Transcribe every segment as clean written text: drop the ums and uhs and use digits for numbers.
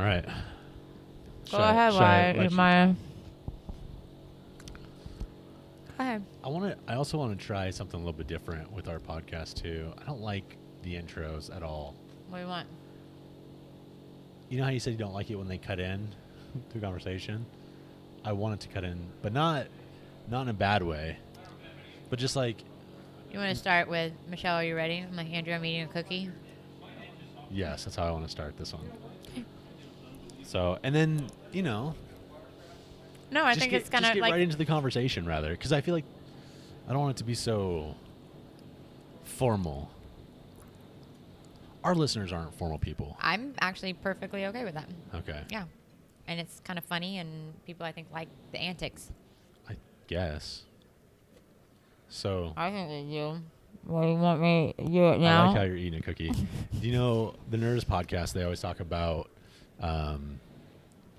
All right. Go ahead, Go ahead. I also want to try something a little bit different with our podcast too. I don't like the intros at all. What do you want? You know how you said you don't like it when they cut in to conversation? I want it to cut in, but not in a bad way. But just like... You want to start with, Michelle, are you ready? I'm like, Andrew, I'm eating a cookie. Yes, that's how I want to start this one. So, and then, you know... No, I think it's kind of like... like... right into the conversation, rather. Because I feel like I don't want it to be so formal. Our listeners aren't formal people. I'm actually perfectly okay with that. Okay. Yeah. And it's kind of funny, and people, I think, like the antics. I guess. So... I think they do. Well, you want me to do it now? I like how you're eating a cookie. Do you know the Nerdist podcast, they always talk about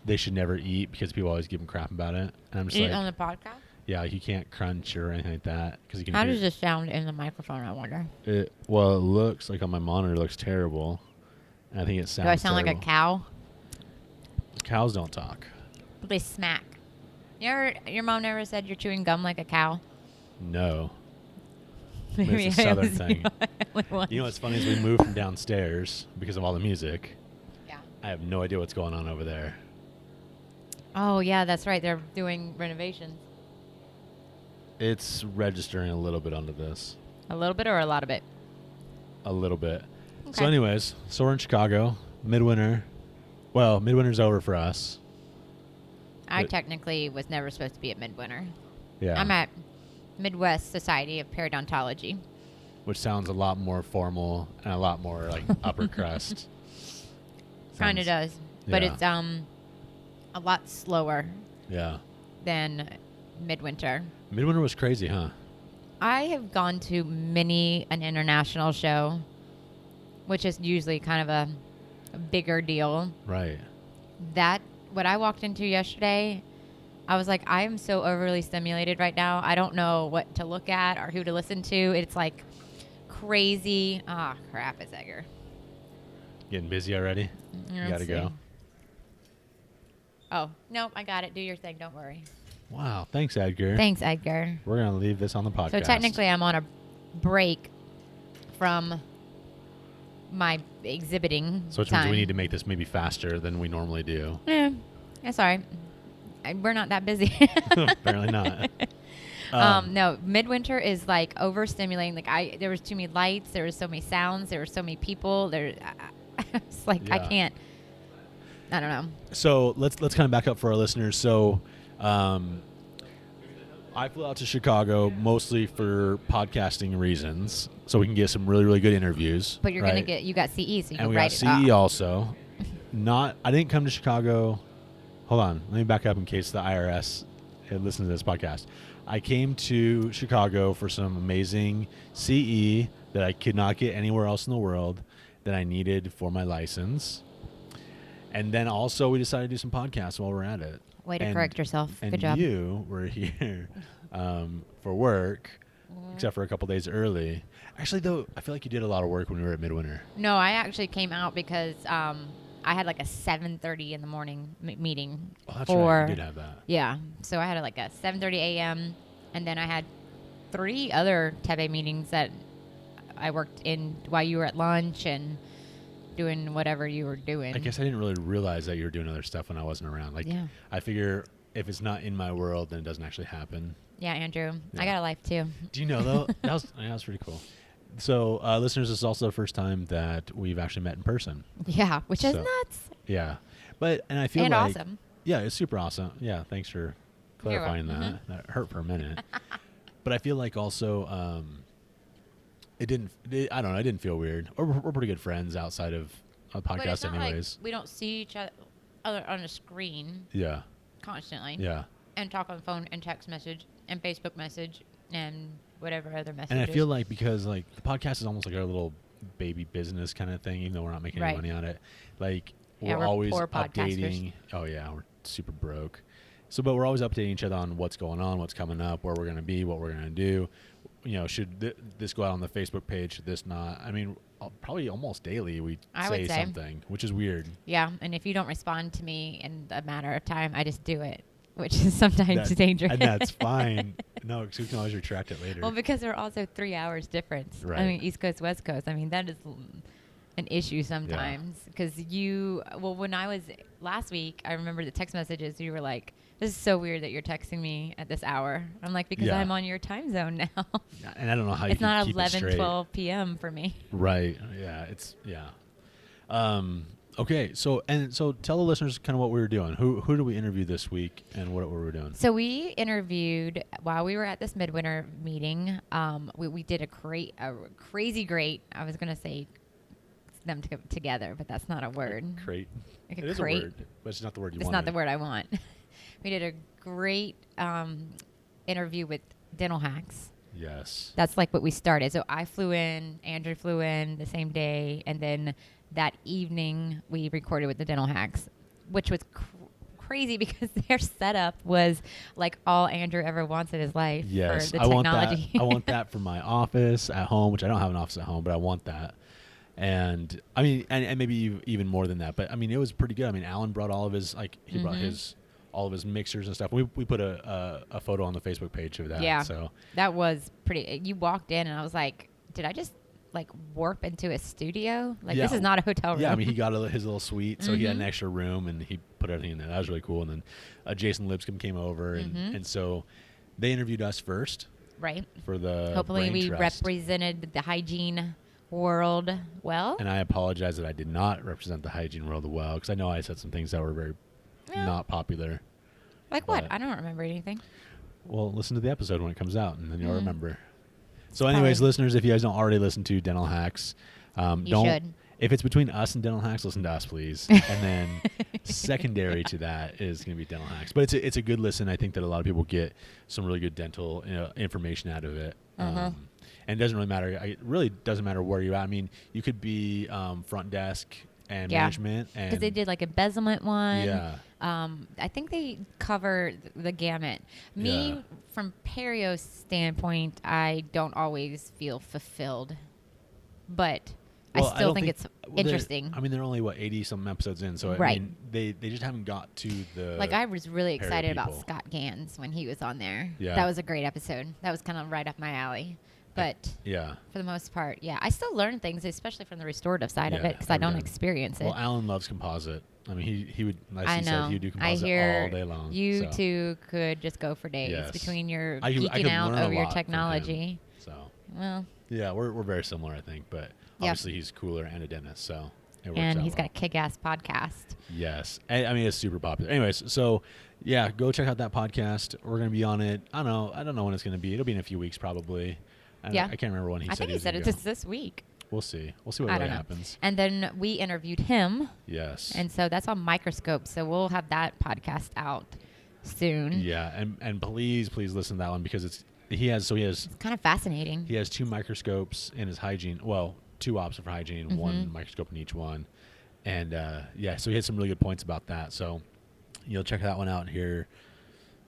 they should never eat because people always give them crap about it. And I'm just Eat like... on the podcast? Yeah, like you can't crunch or anything like that. Cause you can How does this sound in the microphone, I wonder? Well, it looks like on my monitor, it looks terrible. And I think it sounds Do I sound terrible. like a cow? Cows don't talk. They smack. Your mom never said you're chewing gum like a cow? No. Maybe It's a I southern was thing. the only one. You know what's funny is we moved from downstairs because of all the music. Yeah. I have no idea what's going on over there. Oh, yeah, that's right. They're doing renovations. It's registering a little bit onto this. A little bit or a lot of it? A little bit. Okay. So anyways, so we're in Chicago, midwinter. Well, midwinter's over for us. I technically was never supposed to be at Midwinter. Yeah. I'm at Midwest Society of Periodontology. Which sounds a lot more formal and a lot more like upper crust. Kind of does. But yeah. it's a lot slower Yeah. than Midwinter. Midwinter was crazy, huh? I have gone to many an international show, which is usually kind of a bigger deal. Right. What I walked into yesterday, I was like, I am so overly stimulated right now. I don't know what to look at or who to listen to. It's like crazy. Ah, crap, it's Edgar. Getting busy already? You gotta go. Oh, no, I got it. Do your thing. Don't worry. Wow. Thanks, Edgar. Thanks, Edgar. We're going to leave this on the podcast. So technically I'm on a break from my exhibiting So which means we need to make this maybe faster than we normally do. Yeah, that's all right. We're not that busy. Apparently not. No, Midwinter is like overstimulating. Like there was too many lights. There was so many sounds. There were so many people. It's like Yeah. I can't. I don't know. So let's kind of back up for our listeners. So I flew out to Chicago mostly for podcasting reasons, so we can get some really, really good interviews. But you're right? gonna get. You got CE, so you and can we write got it CE off. also. I didn't come to Chicago. Hold on, let me back up in case the IRS had listened to this podcast. I came to Chicago for some amazing CE that I could not get anywhere else in the world that I needed for my license. And then also we decided to do some podcasts while we're at it. Way to correct yourself. And Good job. you were here for work, except for a couple days early. Actually, though, I feel like you did a lot of work when we were at Midwinter. No, I actually came out because I had like a 7:30 in the morning meeting. Oh, that's right. You did have that. Yeah. So I had like a 7:30 a.m. and then I had 3 other TEBE meetings that I worked in while you were at lunch and doing whatever you were doing. I guess I didn't really realize that you were doing other stuff when I wasn't around. Like, Yeah. I figure if it's not in my world, then it doesn't actually happen. Yeah, Andrew. Yeah. I got a life too. Do you know, though? that was pretty cool. So, listeners, this is also the first time that we've actually met in person. Yeah, which is So, nuts. Yeah. And I feel And like... awesome. Yeah, it's super awesome. Yeah, thanks for clarifying that. welcome. That hurt for a minute. But I feel like also I don't know, it didn't feel weird. We're pretty good friends outside of a But it's podcast not anyways. like we don't see each other on a screen Yeah. constantly. Yeah. And talk on the phone and text message and Facebook message and whatever other messages. And I feel like because like the podcast is almost like our little baby business kind of thing, even though we're not making any Right. money on it. Like Yeah, we're we're always poor podcasters. updating. Oh yeah, we're super broke. So, but we're always updating each other on what's going on, what's coming up, where we're going to be, what we're going to do. should this go out on the Facebook page? Should this not? I mean, probably almost daily we say something, which is weird. Yeah, and if you don't respond to me in a matter of time, I just do it, which is sometimes dangerous. And that's fine. No, because we can always retract it later. Well, because there are also 3 hours difference. Right. I mean, East Coast, West Coast. I mean, that is an issue sometimes. Because when I was last week, I remember the text messages. You were like, this is so weird that you're texting me at this hour. I'm like, because I'm on your time zone now. And I don't know how you it's can not keep 11, it straight. 12 p.m. for me. Right. Yeah. Okay. So tell the listeners kind of what we were doing. Who did we interview this week and what were we doing? So we interviewed while we were at this midwinter meeting. We did a crazy great. I was going to say them together, but that's not a word. Crate. Like it is a word, but it's not the word you want. It's not the word I want. We did a great interview with Dental Hacks. Yes. That's like what we started. So I flew in, Andrew flew in the same day, and then that evening we recorded with the Dental Hacks, which was crazy because their setup was like all Andrew ever wants in his life for the technology. I want that for my office at home, which I don't have an office at home, but I want that. And I mean, and maybe even more than that. But I mean, it was pretty good. I mean, Alan brought all of his he brought all of his mixers and stuff. We put a photo on the Facebook page of that. Yeah. So that was pretty. You walked in and I was like, did I just like warp into a studio? Like this is not a hotel room. Yeah, I mean, he got his little suite, so he had an extra room, and he put everything in there. That was really cool. And then Jason Lipscomb came over, and so they interviewed us first. Right. For the hopefully Brain we Trust. represented the hygiene world well. And I apologize that I did not represent the hygiene world well, because I know I said some things that were very not popular. Like what? I don't remember anything. Well, listen to the episode when it comes out, and then you'll remember. So anyways, listeners, if you guys don't already listen to Dental Hacks, should. If it's between us and Dental Hacks, listen to us, please. And then secondary to that is going to be Dental Hacks. But it's a good listen. I think that a lot of people get some really good dental information out of it. And it doesn't really matter. It really doesn't matter where you're at. I mean, you could be front desk and management. Because they did like embezzlement one. Yeah. I think they cover the gamut. Me, from Perio's standpoint, I don't always feel fulfilled. But I still think it's interesting. I mean, they're only, 80-something episodes in. So, I mean, they just haven't got to the... Like, I was really excited about Scott Gans when he was on there. Yeah. That was a great episode. That was kind of right up my alley. But for the most part, I still learn things, especially from the restorative side of it, because I don't experience it. Well, Alan loves composite. I mean, he would, like he said, he would do composite all day long. You two could just go for days between your I geeking out over your from technology. Him, so, well, yeah, we're very similar, I think, but obviously he's cooler and a dentist, so it works and out he's got a kick-ass podcast. Yes, I mean, it's super popular. Anyways, so go check out that podcast. We're gonna be on it. I don't know when it's gonna be. It'll be in a few weeks probably. I can't remember when he said. I think he said it's this week. We'll see. We'll see what really happens. And then we interviewed him. Yes. And so that's on Microscope. So we'll have that podcast out soon. Yeah, and please listen to that one because he has It's kind of fascinating. He has 2 microscopes in his hygiene. Well, 2 ops for hygiene, 1 microscope in each one. And so he had some really good points about that. So you'll check that one out here.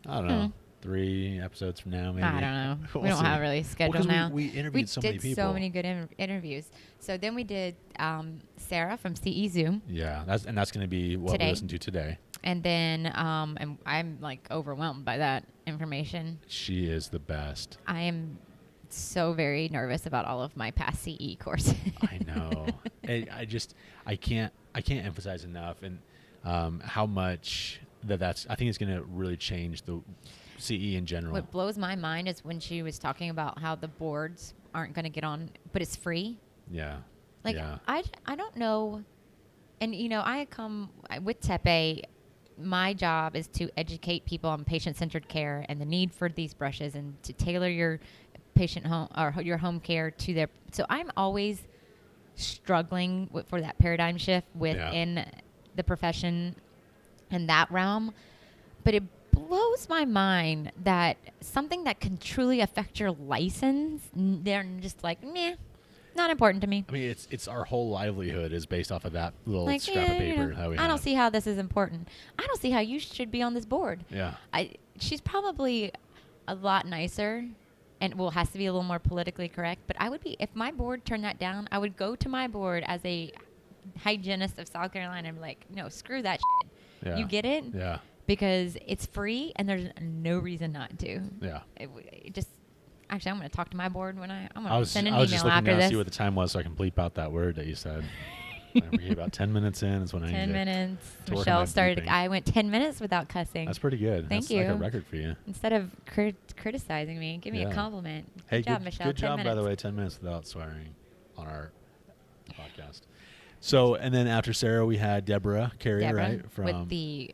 I don't know. 3 episodes from now, maybe. I don't know. We'll we don't see. have really scheduled now. We interviewed so many people. We did so many good interviews. So then we did Sarah from CE Zoom. Yeah, that's going to be what we listen to today. And then and I'm like overwhelmed by that information. She is the best. I am so very nervous about all of my past CE courses. I know. I can't emphasize enough and how much that's. I think it's going to really change the CE in general. What blows my mind is when she was talking about how the boards aren't going to get on, but it's free. Yeah. Like, I don't know. And, I come with Tepe. My job is to educate people on patient-centered care and the need for these brushes and to tailor your patient home or your home care to their. So I'm always struggling for that paradigm shift within the profession in that realm. But it blows my mind that something that can truly affect your license, they're just like, meh, not important to me. I mean, it's our whole livelihood is based off of that little scrap of paper that we have. I don't see how this is important. I don't see how you should be on this board. Yeah. She's probably a lot nicer and well, it has to be a little more politically correct. But I would be, if my board turned that down, I would go to my board as a hygienist of South Carolina and be like, no, screw that shit. Yeah. You get it? Yeah. Because it's free and there's no reason not to. Yeah. It just actually, I'm going to talk to my board when I'm going I to was send an just email looking after down to this. see what the time was so I can bleep out that word that you said. We're about 10 minutes in is when I need 10 to minutes. to work on Michelle my started. bleeping. I went 10 minutes without cussing. That's pretty good. Thank That's you. like a record for you. Instead of criticizing me, give me a Yeah. compliment. Hey, Good job, Michelle. Good 10 job, minutes. by the way. 10 minutes without swearing on our podcast. So, and then after Sarah, we had Deborah Carrier, Deborah, right? From with the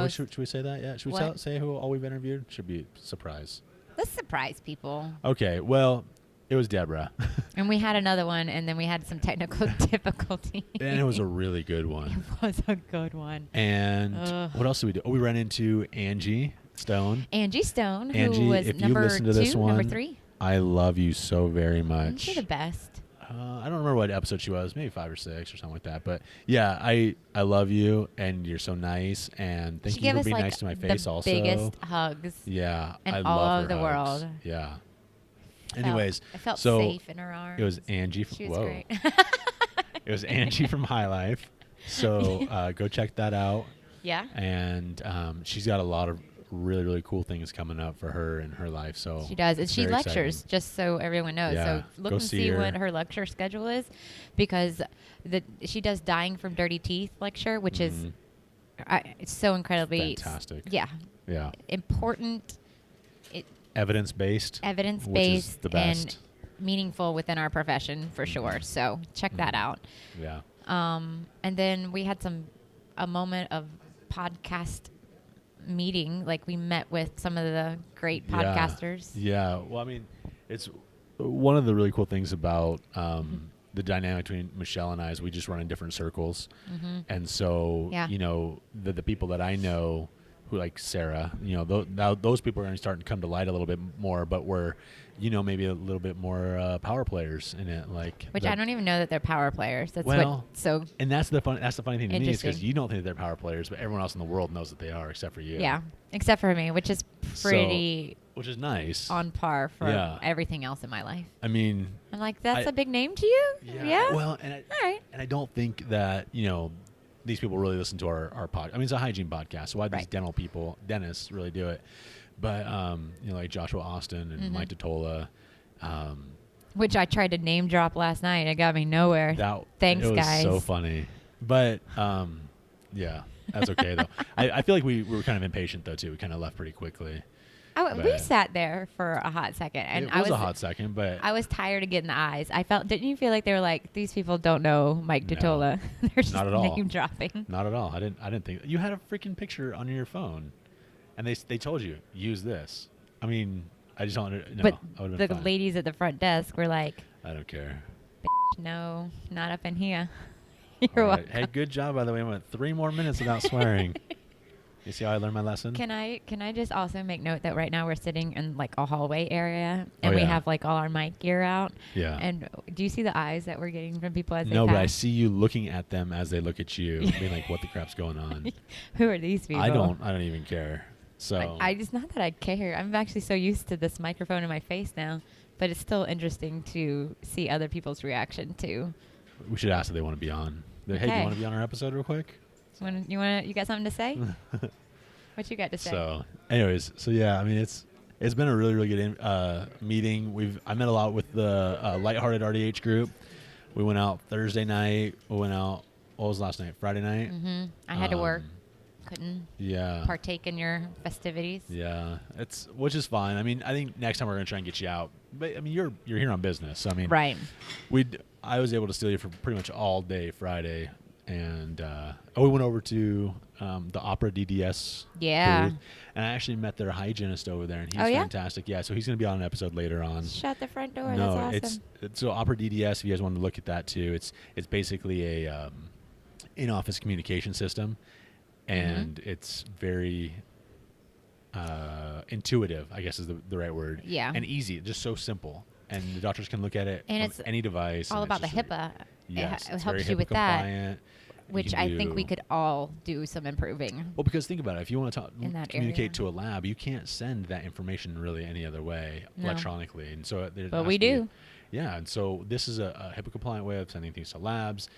should we say that? Yeah. Should we What? say who all we've interviewed? Should be a surprise. let's surprise people. Okay. Well, it was Deborah, And we had another one, and then we had some technical difficulty. and it was a really good It one. was a good one. And Ugh. what else did we do? Oh, we ran into Angie Stone. Angie Stone, Angie, who was if you number listen to this 2, number one, 3. I love you so very Isn't much. she the best? I don't remember what episode she was, maybe 5 or 6 or something like that. But yeah, I love you, and you're so nice, and thank She you gave for us being like nice to my face. the Also, biggest hugs. yeah, in I all love of her the hugs. world. Yeah. Felt- Anyways, I felt so safe in her arms. it was Angie. She was Whoa, great. it was Angie from High Life. So go check that out. Yeah. And she's got a lot of really cool things coming up for her in her life. So She does. And it's she very lectures, exciting. just so everyone knows. Yeah, So look go and see see her. what her lecture schedule is, because she does Dying from Dirty Teeth lecture, which is Mhm. it's so incredibly Fantastic. Yeah, Yeah. important, Evidence-based. evidence-based, the and best. meaningful within our profession for sure. So check that out. Yeah. And then we had a moment of podcast meeting. Like we met with some of the great podcasters. Yeah. Well, I mean, it's one of the really cool things about the dynamic between Michelle and I is we just run in different circles. Mm-hmm. And so, Yeah. you know, the people that I know who like Sarah, you know, now those people are going to start to come to light a little bit more, but we're, you know, maybe a little bit more power players in it. Like, Which I don't even know that they're power players. That's Well, what. So And that's the funny thing to me is because Interesting. you don't think they're power players, but everyone else in the world knows that they are, except for you. yeah, except for me, which is pretty Which is nice. on par for Yeah. everything else in my life. I mean, I'm like, that's I- a big name to you? Yeah. Well, All right. and I don't think that, you know, these people really listen to our pod. I mean, it's a hygiene podcast, so why these Right. dentists really do it? But, you know, like Joshua Austin and Mhm. Mike Totola. Which I tried to name drop last night. It got me nowhere. Thanks, it was guys. so funny. But, yeah, that's okay, though. I feel like we were kind of impatient, though, too. We kind of left pretty quickly. We but- sat there for a hot second, and It was a hot second, but I was tired of getting the eyes. Didn't you feel like they were like, these people don't know Mike No. Totola? They're just Not at all. name dropping. not at all. I didn't think you had a freaking picture on your phone, and they told you use this. I mean, I just don't. No, But I would've the been fine. ladies at the front desk were like, I don't care. no, not up in here. All You're right. welcome. Hey, good job, by the way. I went 3 more minutes without swearing. You see how I learned my lesson? Can I just also make note that right now we're sitting in like a hallway area, and Oh, we yeah. have like all our mic gear out. Yeah. And do you see the eyes that we're getting from people as No, they but I pass? see you looking at them as they look at you, being like, "What the crap's going on?" Who are these people? I don't even care. So It's not that I care. I'm actually so used to this microphone in my face now, but it's still interesting to see other people's reaction too. we should ask if they want to be on. Hey, do you Okay. want to be on our episode real quick? You got something to say? What you got to say? So, anyways, yeah, I mean, it's been a really good meeting. I met a lot with the Lighthearted RDH group. We went out Thursday night. We went out. What was last night? Friday night. Mm-hmm. I had to work. Couldn't Yeah. partake in your festivities. Yeah, which is fine. I mean, I think next time we're gonna try and get you out. But I mean, you're here on business. So, I mean, Right. I was able to steal you for pretty much all day Friday, and we went over to the Opera DDS. Yeah. booth, and I actually met their hygienist over there, and he's Oh, yeah? fantastic. Yeah, so he's gonna be on an episode later on. Shut the front door. No, That's awesome. it's so Opera DDS. If you guys want to look at that too, it's basically a in-office communication system, and it's very intuitive, I guess is the right word. Yeah. And easy, just so simple, and the doctors can look at it And from it's any device. all and about the it's just HIPAA. Yes, it it's helps very you with HIPAA that. compliant. Which I think we could all do some improving. Well, because think about it. If you want to communicate area. to a lab, you can't send that information really any other way electronically. And so but we do. Yeah, and so this is a HIPAA-compliant way of sending things to labs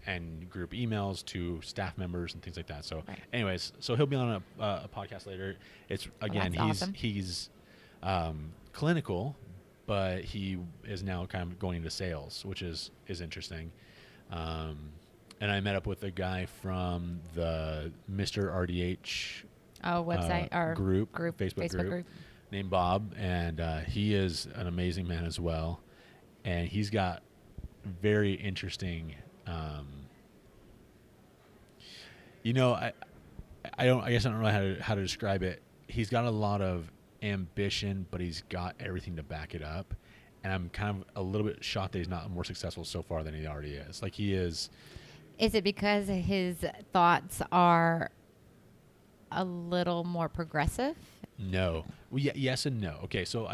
and group emails to staff members and things like that. So, anyways, so he'll be on a podcast later. It's again, awesome. he's clinical, but he is now kind of going into sales, which is interesting. And I met up with a guy from the Mr. RDH website or group, Facebook group named Bob, and he is an amazing man as well. And he's got very interesting, I guess I don't know how to describe it. He's got a lot of ambition, but he's got everything to back it up. And I'm kind of a little bit shocked that he's not more successful so far than he already is. Like he is. Is it because his thoughts are a little more progressive? No. Well, yes and no. Okay, so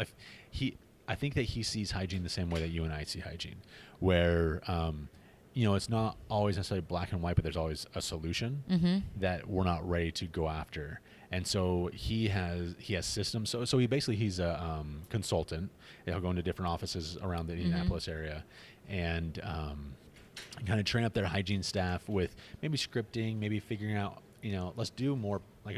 I think that he sees hygiene the same way that you and I see hygiene, where it's not always necessarily black and white, but there's always a solution that we're not ready to go after. And so he has systems. So he's a consultant. He'll go into different offices around the Indianapolis area, and kind of train up their hygiene staff with maybe scripting, maybe figuring out, let's do more like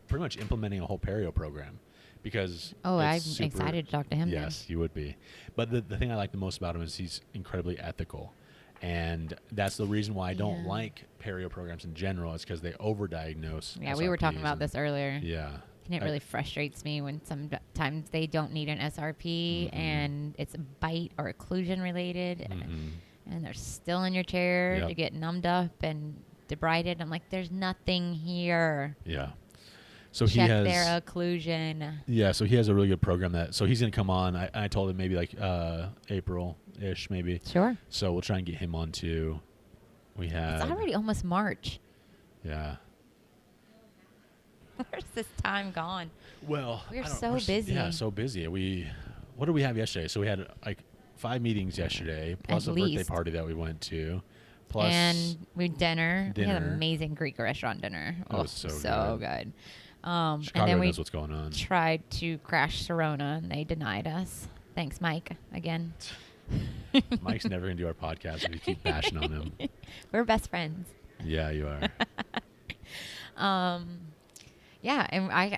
pretty much implementing a whole perio program. Because I'm excited to talk to him. Yes, you would be. But the thing I like the most about him is he's incredibly ethical. And that's the reason why I don't like perio programs in general. It's because they overdiagnose. Yeah, we were talking about this earlier. Yeah. And it really frustrates me when sometimes they don't need an SRP and it's a bite or occlusion related. And they're still in your chair to get numbed up and debrided. I'm like, there's nothing here. Yeah. So Check he has their occlusion. Yeah, so he has a really good program so he's going to come on. I told him maybe like April-ish maybe. Sure. So we'll try and get him on too. It's already almost March. Yeah. Where's this time gone? Well, we're so busy. Yeah, so busy. What did we have yesterday? So we had like 5 meetings yesterday, plus a birthday party that we went to. And we dinner. We had an amazing Greek restaurant dinner. It was so good. And then we knows what's going on. Tried to crash Sirona, and they denied us. Thanks, Mike, again. Mike's never going to do our podcast if you keep bashing on him. We're best friends. Yeah, you are. Yeah, and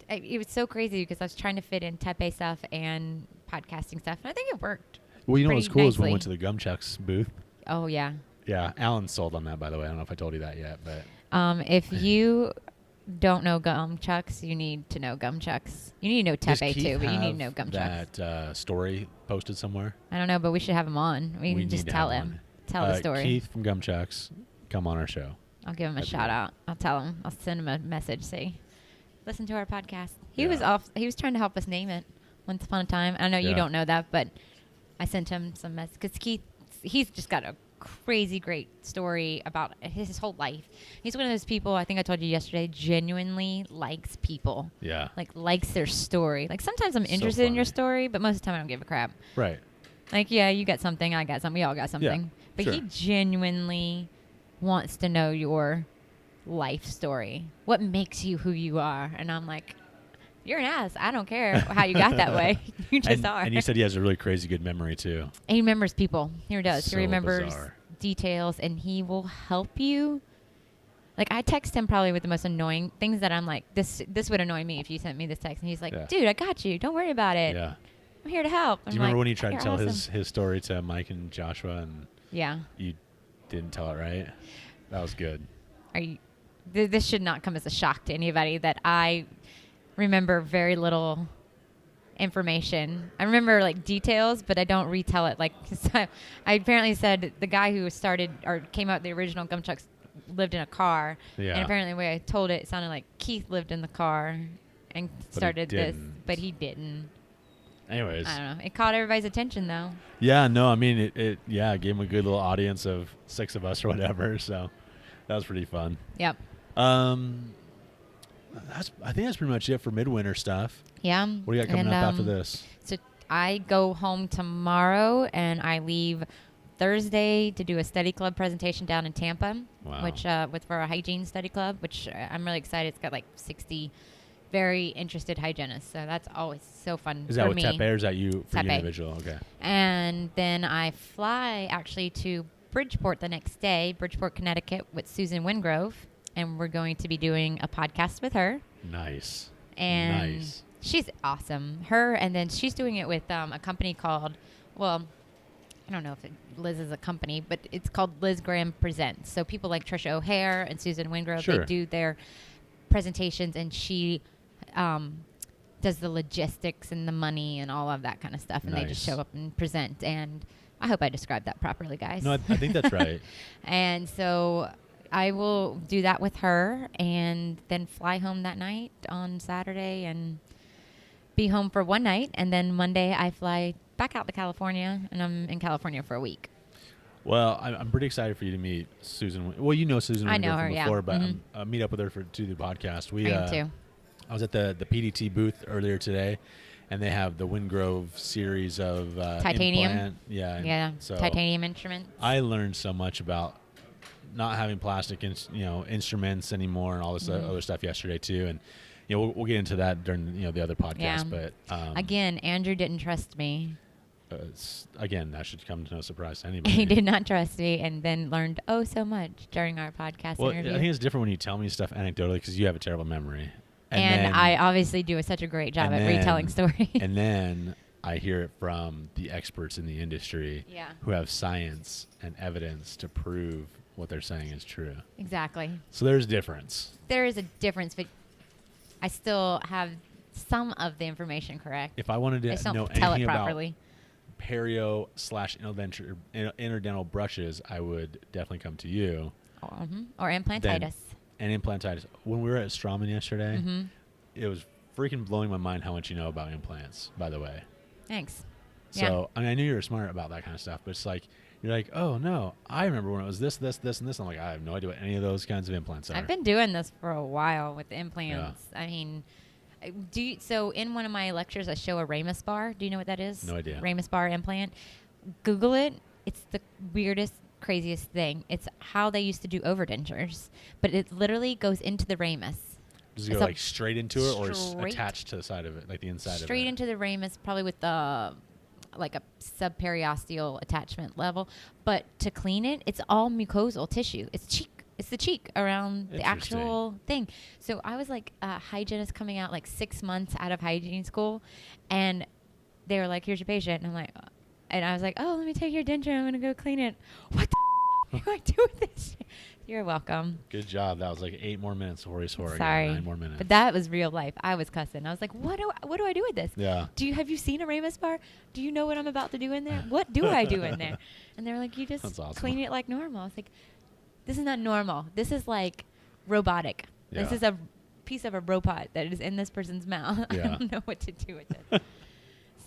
it was so crazy because I was trying to fit in Tepe stuff and podcasting stuff, and I think it worked. Well, you know what's cool is when we went to the Gumchucks booth. Oh, yeah. Yeah, Alan sold on that, by the way. I don't know if I told you that yet, but if you don't know Gumchucks, you need to know Gumchucks. You need to know Tepe too, but you need to know Gumchucks. That story posted somewhere? I don't know, but we should have him on. We can just tell him. Tell the story. Keith from Gumchucks, come on our show. I'll give him a shout out. I'll tell him. I'll send him a message. Say, listen to our podcast. He was trying to help us name it once upon a time. I know you don't know that, but I sent him some message because he's just got a crazy great story about his whole life. He's one of those people, I think I told you yesterday, genuinely likes people. Yeah. Like likes their story. Like sometimes I'm interested in your story, but most of the time I don't give a crap. Right. Like, yeah, you got something, I got something, we all got something. Yeah, but he genuinely wants to know your life story. What makes you who you are? And I'm like, you're an ass. I don't care how you got that way. You just are. And you said he has a really crazy good memory, too. And he remembers people. He does. So he remembers bizarre. Details, and he will help you. Like, I text him probably with the most annoying things that I'm like, this would annoy me if you sent me this text. And he's like, dude, I got you. Don't worry about it. Yeah. I'm here to help. Do you remember when he tried to tell his story to Mike and Joshua, and you didn't tell it right? That was good. This should not come as a shock to anybody that I remember very little information. I remember like details, but I don't retell it. Like, I apparently said the guy who started or came out with the original Gumchucks lived in a car. Yeah. And apparently the way I told it sounded like Keith lived in the car and started this, but he didn't. Anyways. I don't know. It caught everybody's attention though. Yeah, no, I mean, it gave him a good little audience of 6 of us or whatever. So that was pretty fun. Yep. I think that's pretty much it for midwinter stuff. Yeah. What do you got coming up after this? So I go home tomorrow and I leave Thursday to do a study club presentation down in Tampa, Wow. which for a hygiene study club, which I'm really excited. It's got like 60 very interested hygienists, so that's always so fun Is for that with me. Tepe or is that you for you Tepe. individual? Okay. And then I fly actually to Bridgeport the next day, Bridgeport, Connecticut, with Susan Wingrove, and we're going to be doing a podcast with her. Nice. And Nice. she's awesome. Her, and then she's doing it with a company called, well, I don't know if Liz is a company, but it's called Liz Graham Presents. So people like Trisha O'Hare and Susan Wingrove, Sure. they do their presentations, and she does the logistics and the money and all of that kind of stuff, and they just Nice. show up and present. And I hope I described that properly, guys. No, I think that's right. And so I will do that with her and then fly home that night on Saturday and be home for one night. And then Monday I fly back out to California, and I'm in California for a week. Well, I'm pretty excited for you to meet Susan. Well, you know Susan I know Wingrove her, from yeah. before, but Mhm. I meet up with her to do the podcast. I am too. I was at the PDT booth earlier today, and they have the Wingrove series of Titanium? implant. Yeah. Yeah, So titanium instruments. I learned so much about not having plastic, instruments anymore, and all this other stuff yesterday too. And we'll get into that during the other podcast. Yeah. But Again, Andrew didn't trust me. again, that should come to no surprise to anybody. He did not trust me, and then learned so much during our podcast Well, interview. I think it's different when you tell me stuff anecdotally because you have a terrible memory. And then- I obviously do such a great job and at then- retelling stories. And then I hear it from the experts in the industry Yeah. who have science and evidence to prove what they're saying is true. Exactly. So there's a difference. There is a difference, but I still have some of the information correct. If I wanted I to just don't know tell it anything about properly. perio/interdental brushes, I would definitely come to you. Or implantitis. And implantitis. When we were at Straumann yesterday, Mm-hmm. it was freaking blowing my mind how much you know about implants, by the way. Thanks. So I knew you were smart about that kind of stuff, but it's like, you're like, oh no, I remember when it was this, this, this, and this. I'm like, I have no idea what any of those kinds of implants are. I've been doing this for a while with implants. I mean, so in one of my lectures, I show a Ramus bar. Do you know what that is? No idea. Ramus bar implant. Google it. It's the weirdest, craziest thing. It's how they used to do overdentures, but it literally goes into the ramus. Does it It's go a like straight into it, or straight- attached to the side of it, like the inside of it? Straight into the ramus, probably with the like a subperiosteal attachment level. But to clean it, it's all mucosal tissue. It's cheek. It's the cheek around the Interesting. actual thing. So I was like a hygienist coming out like 6 months out of hygiene school, and they were like, "Here's your patient," and I'm like, and I was like, "Oh, let me take your denture. I'm gonna go clean it." What the do I do with this? You're welcome. Good job. That was like 8 more minutes before he swore Sorry, again. 9 more minutes. but that was real life. I was cussing. I was like, "What do I do with this? Yeah. Have you seen a Ramus bar? Do you know what I'm about to do in there? What do I do in there?" And they're like, "You just That's awesome. clean it like normal." I was like, "This is not normal. This is like robotic. This Yeah. is a piece of a robot that is in this person's mouth. I Yeah. don't know what to do with it."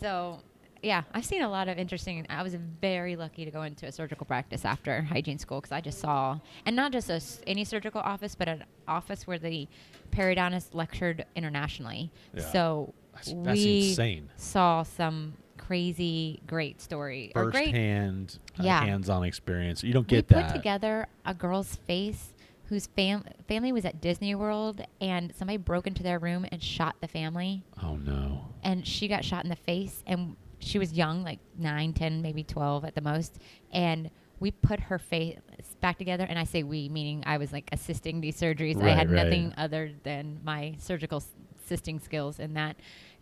So, yeah, I've seen a lot of interesting. I was very lucky to go into a surgical practice after hygiene school because I just saw, and not just any surgical office, but an office where the periodontist lectured internationally. Yeah. So That's we insane. saw some crazy, great story. or great, First-hand, Yeah. hands-on experience. You don't we get put that. together a girl's face whose family was at Disney World, and somebody broke into their room and shot the family. Oh no. And she got shot in the face, and she was young, like 9, 10, maybe 12 at the most. And we put her face back together, and I say we, meaning I was like assisting these surgeries. I had Right. nothing other than my surgical assisting skills in that.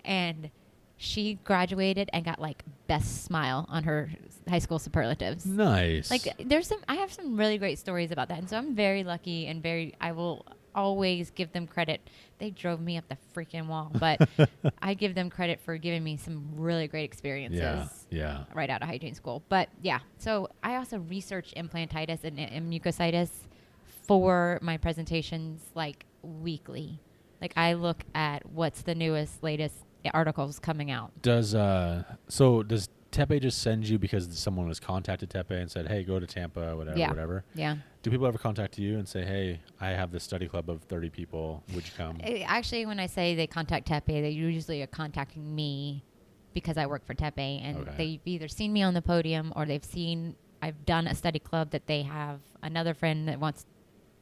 And she graduated and got like best smile on her high school superlatives. Nice. Like I have some really great stories about that. And so I'm very lucky and I will always give them credit. They drove me up the freaking wall, but I give them credit for giving me some really great experiences Yeah. right out of hygiene school. But yeah, so I also research implantitis and mucositis for my presentations like weekly. Like I look at what's the newest, latest articles coming out. Does Tepe just send you because someone was contacted Tepe and said, "Hey, go to Tampa, whatever." Yeah. Do people ever contact you and say, "Hey, I have this study club of 30 people. Would you come?" Actually, when I say they contact Tepe, they usually are contacting me because I work for Tepe, and Okay. they've either seen me on the podium or they've seen I've done a study club that they have another friend that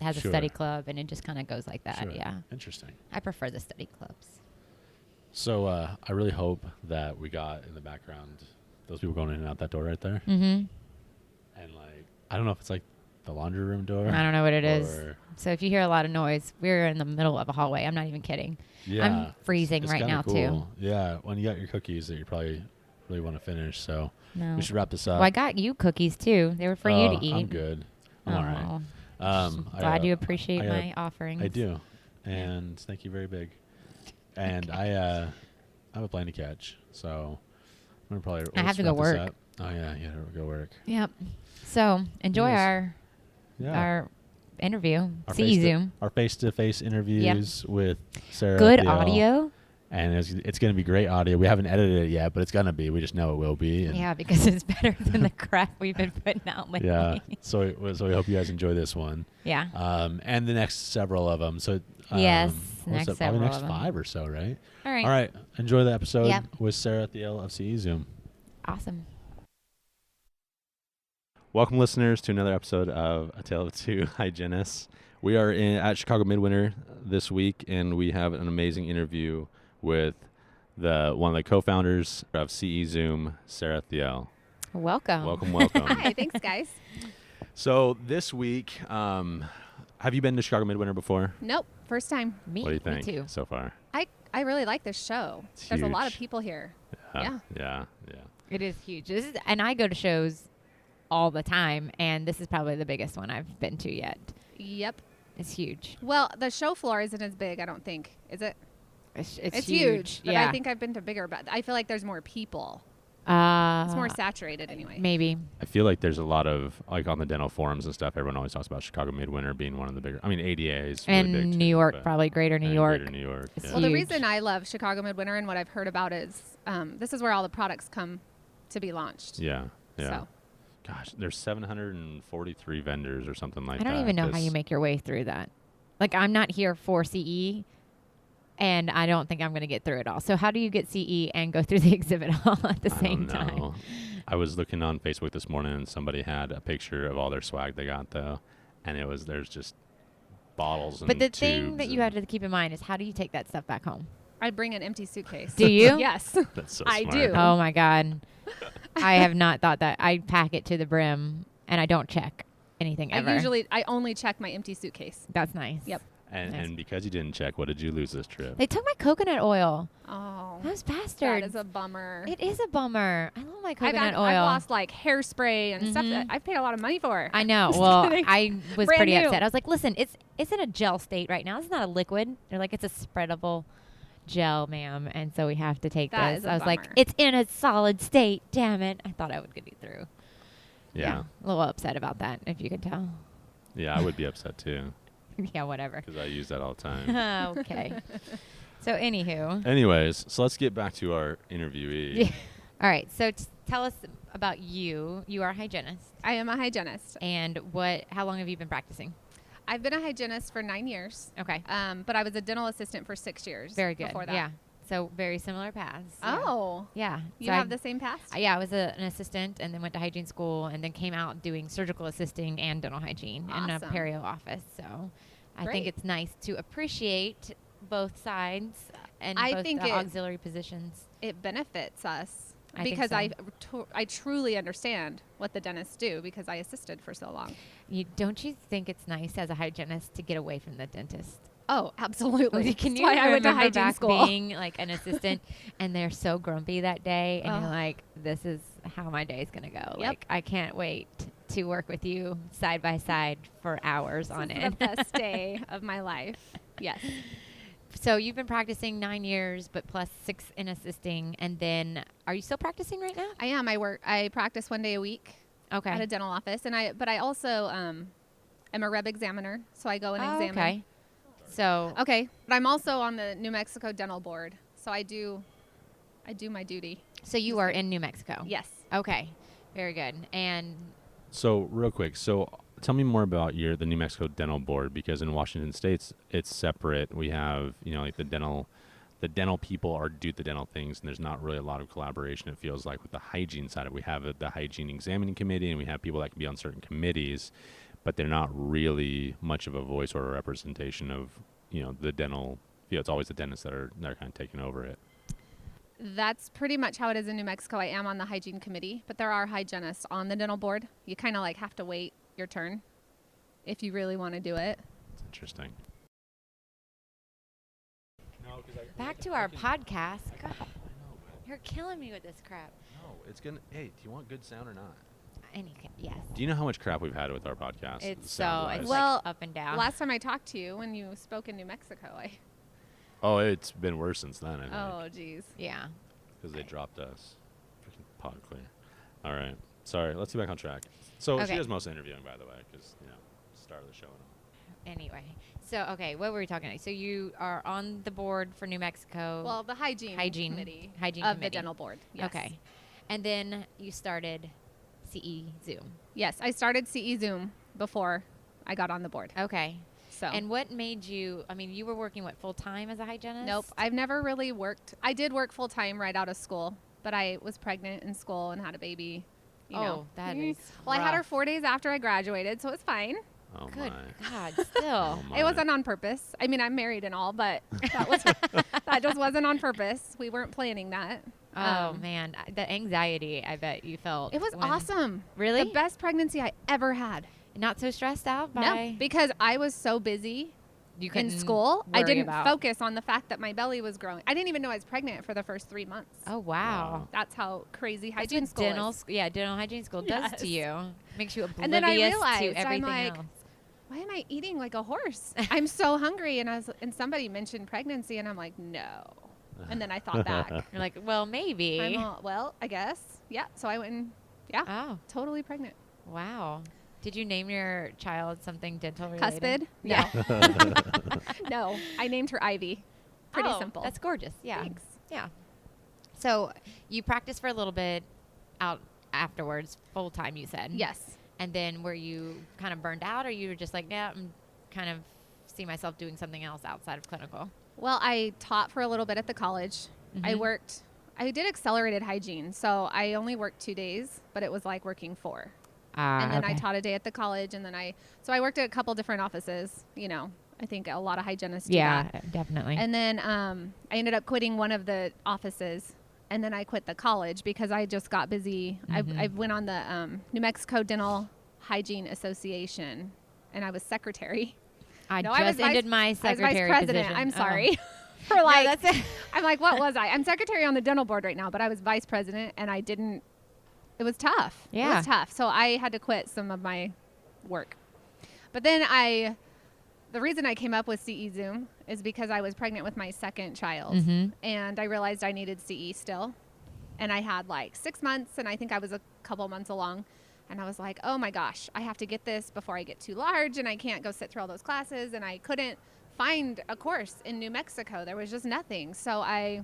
has Sure. a study club, and it just kind of goes like that. Sure. Yeah. Interesting. I prefer the study clubs. So I really hope that we got in the background those people going in and out that door right there. Mm-hmm. And like, I don't know if it's like the laundry room door. I don't know what it is. or- So if you hear a lot of noise, we're in the middle of a hallway. I'm not even kidding. Yeah. I'm freezing it's right kinda now, cool. too. Yeah. When you got your cookies that you probably really want to finish. So No. we should wrap this up. Well, I got you cookies, too. They were for you to eat. I'm good. I'm all right. Glad you appreciate I my offerings. I do. And thank you very big. And I have a plane to catch. So I'm going to probably... I have to go wrap this work. up. Oh, yeah. You got to go work. Yep. So enjoy Yes. our interview. Our See you Zoom. Our face-to-face interviews with Sarah. Good Thiel. audio. And it's going to be great audio. We haven't edited it yet, but it's going to be. We just know it will be. And Yeah, because it's better than the crap we've been putting out lately. yeah. So we hope you guys enjoy this one. Yeah. And the next several of them. So Yes, what's next up? Probably several next of 'em. 5 or so, right? All right. All right. Enjoy the episode Yep. with Sarah Thiel of CE Zoom. Awesome. Welcome, listeners, to another episode of A Tale of Two Hygienists. We are at Chicago Midwinter this week, and we have an amazing interview with one of the co-founders of CE Zoom, Sarah Thiel. Welcome. Welcome. Hi, thanks, guys. So this week, have you been to Chicago Midwinter before? Nope, first time. Me, What do you think Me too. so far? I really like this show. It's There's a lot of huge. people here. Yeah. Yeah. It is huge. And I go to shows all the time, and this is probably the biggest one I've been to yet. Yep. It's huge. Well, the show floor isn't as big, I don't think. Is it? It's huge. But yeah. I think I've been to bigger, but I feel like there's more people. It's It's more saturated anyway. Maybe. I feel like there's a lot of, like on the dental forums and stuff, everyone always talks about Chicago Midwinter being one of the bigger. I mean, ADA is really And big too, New York, but- probably Greater New and York. Greater New York. It's Yeah. Well, the huge. reason I love Chicago Midwinter and what I've heard about is this is where all the products come to be launched. Yeah. So Gosh, there's 743 vendors or something like that. I don't even know how This- you make your way through that. Like, I'm not here for CE, and I don't think I'm going to get through it all. So how do you get CE and go through the exhibit hall at the I same don't time? know. I was looking on Facebook this morning, and somebody had a picture of all their swag they got, though, and there's just bottles and But the thing that tubes you and- have to keep in mind is, how do you take that stuff back home? I bring an empty suitcase. Do you? Yes. That's so I smart. do. Oh my God. I have not thought that. I pack it to the brim, and I don't check anything ever. I only check my empty suitcase. That's nice. Yep. And, Nice. and because you didn't check, what did you lose this trip? They took my coconut oil. Oh, Those that bastards. is a bummer. It is a bummer. I love my I've, coconut oil. I've lost like hairspray and stuff Mhm. that I've paid a lot of money for. I know. Just Well, kidding. I was Brand pretty new. upset. I was like, listen, it's in a gel state right now. It's not a liquid. They're like, it's a spreadable gel, ma'am. And so we have to take That this. is a I was like, bummer. it's in a solid state. Damn it. I thought I would get you through. Yeah. A little upset about that, if you could tell. Yeah, I would be upset too, Yeah, whatever. because I use that all the time. Okay. So, anywho. Anyways, so let's get back to our interviewee. Yeah. All right. So, tell us about you. You are a hygienist. I am a hygienist. And how long have you been practicing? I've been a hygienist for 9 years. Okay. But I was a dental assistant for 6 years. Very good. Before that. Yeah. So, very similar paths. Oh. Yeah. You So have the same past? Yeah, I was an assistant and then went to hygiene school and then came out doing surgical assisting and dental hygiene in a Awesome. perio office. So I think Great. it's nice to appreciate both sides and I both think the it- auxiliary positions. It benefits us I think because so. I truly understand what the dentists do because I assisted for so long. Don't you think it's nice as a hygienist to get away from the dentist? Oh, absolutely. Can That's you why I went to remember hygiene back school? being like an assistant and they're so grumpy that day and you're Ugh. like, this is how my day is going to go. Yep. Like, I can't wait to work with you side by side for hours on This is end. the best day of my life. Yes. So you've been practicing 9 years, but plus 6 in assisting. And then are you still practicing right now? I am. I practice 1 day a week Okay. at a dental office, but I also am a rep examiner, so I go and examine. Okay. So Okay, but I'm also on the New Mexico Dental Board, so I do my duty. so you are in New Mexico. Yes. Okay. Very good. And So real quick, tell me more about the New Mexico Dental Board, because in Washington State it's separate. We have like the the dental people do the dental things, and there's not really a lot of collaboration, it feels like, with the hygiene side of it. We have the hygiene examining committee, and we have people that can be on certain committees, but they're not really much of a voice or a representation of, the dental field. It's always the dentists that are kind of taking over it. That's pretty much how it is in New Mexico. I am on the hygiene committee, but there are hygienists on the dental board. You kind of like have to wait your turn if you really want to do it. It's interesting. Back to our podcast. God, you're killing me with this crap. No, it's gonna. Hey, do you want good sound or not? Yes. Do you know how much crap we've had with our podcast? It's sound-wise? Well, like up and down. Last time I talked to you when you spoke in New Mexico, Oh, it's been worse since then, I think. oh, geez. Yeah. Because they dropped us. Freaking pod clear. All right. Sorry. Let's get back on track. So Okay. she does most interviewing, by the way, because, start of the show and all. Anyway. So, okay, what were we talking about? So you are on the board for New Mexico. Well, the hygiene committee of the the dental board. Yes. Okay. And then you started CE Zoom. Yes, I started CE Zoom before I got on the board. Okay. So. And what made you, you were working, full-time as a hygienist? Nope. I've never really worked. I did work full-time right out of school, but I was pregnant in school and had a baby. You know. That is Well, I had her rough. 4 days after I graduated, so it's fine. Oh, Good my. God, still. Oh, my. It wasn't on purpose. I'm married and all, but that just wasn't on purpose. We weren't planning that. Oh, man. The anxiety I bet you felt. It was when- awesome. Really? The best pregnancy I ever had. Not so stressed out by No, because I was so busy you in couldn't school. I worry didn't about- focus on the fact that my belly was growing. I didn't even know I was pregnant for the first 3 months. Oh, wow. That's how crazy That's hygiene what school dental, is. dental hygiene school does to Yes. you. Makes you oblivious And then I realized, to I'm everything like, else. Why am I eating like a horse? I'm so hungry. And somebody mentioned pregnancy, and I'm like, no. And then I thought back. You're like, well, maybe. I'm all, well, I guess. Yeah. So I went and, Oh, totally pregnant. wow. Did you name your child something dental related? Cuspid? Yeah. No. I named her Ivy. Pretty Oh, simple. That's gorgeous. Yeah. Thanks. Yeah. So you practiced for a little bit out afterwards, full time, you said. Yes. And then were you kind of burned out, or you were just like, yeah, I'm kind of see myself doing something else outside of clinical? Well, I taught for a little bit at the college. Mhm. I did accelerated hygiene. So I only worked 2 days, but it was like working 4. And then I taught a day at the college, and then I worked at a couple different offices. I think a lot of hygienists do that. Definitely. And then I ended up quitting one of the offices, and then I quit the college because I just got busy. I went on the New Mexico Dental Hygiene Association, and I was secretary. I No, just I was ended vice- my I was secretary vice president. position. I'm Oh. sorry. For No, like, that's it. I'm like, what was I? I'm secretary on the dental board right now, but I was vice president, and I didn't. It was tough. It Yeah. was tough. So I had to quit some of my work. But then the reason I came up with CE Zoom is because I was pregnant with my second child, Mhm. and I realized I needed CE still. And I had like 6 months, and I think I was a couple months along. And I was like, oh my gosh, I have to get this before I get too large, and I can't go sit through all those classes. And I couldn't find a course in New Mexico. There was just nothing. So I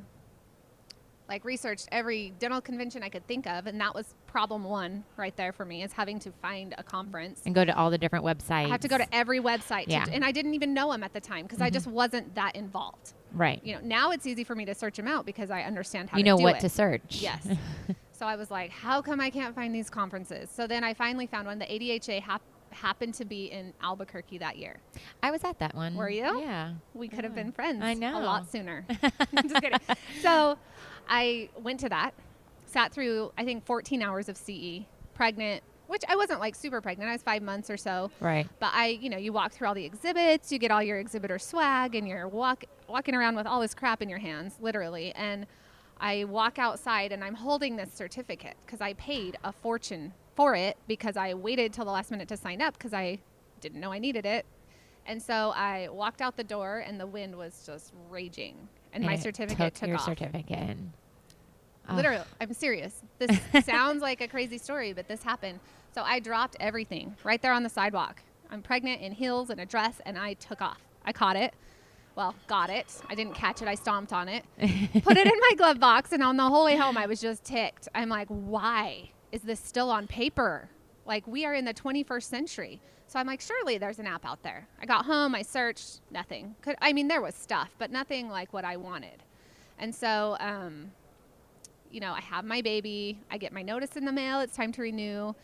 researched every dental convention I could think of, and that was problem 1 right there for me, is having to find a conference. And go to all the different websites. I had to go to every website, Yeah. and I didn't even know them at the time because I just wasn't that involved. Right. Now it's easy for me to search them out because I understand how You to know do what it. to search. Yes. So I was like, how come I can't find these conferences? So then I finally found one. The ADHA happened to be in Albuquerque that year. I was at that one. Were you? Yeah. We could have Yeah. been friends I know. a lot sooner. Just kidding. So I went to that, sat through, I think, 14 hours of CE, pregnant, which I wasn't like super pregnant. I was 5 months or so. Right. But you walk through all the exhibits, you get all your exhibitor swag, and you're walking around with all this crap in your hands, literally. And I walk outside, and I'm holding this certificate because I paid a fortune for it because I waited till the last minute to sign up because I didn't know I needed it. And so I walked out the door, and the wind was just raging, and my it certificate took your off. certificate. Oh. Literally, I'm serious. This sounds like a crazy story, but this happened. So I dropped everything right there on the sidewalk. I'm pregnant in heels and a dress, and I took off. I caught it. Well, got it. I didn't catch it. I stomped on it. Put it in my glove box, and on the whole way home, I was just ticked. I'm like, why is this still on paper? Like, we are in the 21st century. So I'm like, surely there's an app out there. I got home. I searched. Nothing. There was stuff, but nothing like what I wanted. And so, I have my baby. I get my notice in the mail. It's time to renew.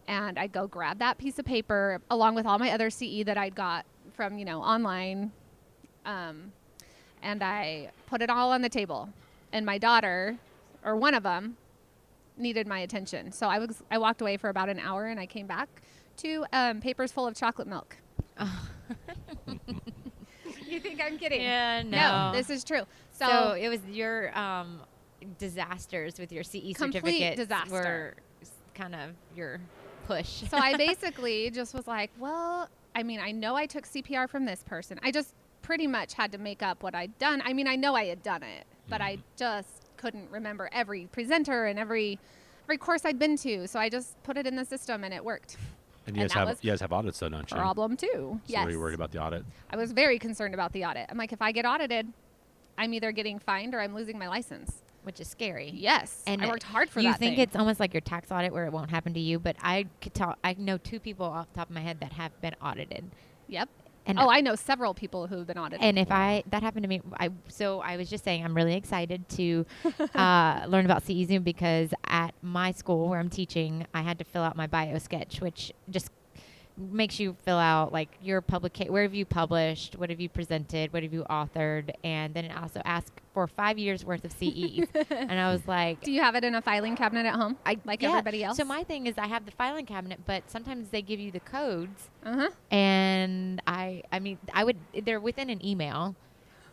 And I go grab that piece of paper along with all my other CE that I'd got from, online. And I put it all on the table. And my daughter, or one of them, needed my attention. So I walked away for about an hour, and I came back to papers full of chocolate milk. Oh. You think I'm kidding? Yeah, No, this is true. So it was your disasters with your CE Complete certificate disaster. were kind of your push. So I basically just was like, well, I know I took CPR from this person. I just pretty much had to make up what I'd done. I know I had done it, but I just couldn't remember every presenter and every course I'd been to. So I just put it in the system, and it worked. And you guys have audits, though, don't you? Problem too. So yes. were you worried about the audit? I was very concerned about the audit. I'm like, if I get audited, I'm either getting fined or I'm losing my license. Which is scary. Yes. And I worked hard for that. You think thing. it's almost like your tax audit where it won't happen to you, but I could tell. I know 2 people off the top of my head that have been audited. Yep. And I know several people who've been audited. And if that happened to me, I was just saying I'm really excited to learn about CE Zoom because at my school where I'm teaching, I had to fill out my bio sketch, which just makes you fill out like your where have you published, what have you presented, what have you authored, and then it also asks for 5 years worth of CEs. And I was like, do you have it in a filing cabinet at home like everybody else? So my thing is I have the filing cabinet, but sometimes they give you the codes, Uh-huh. and they're within an email,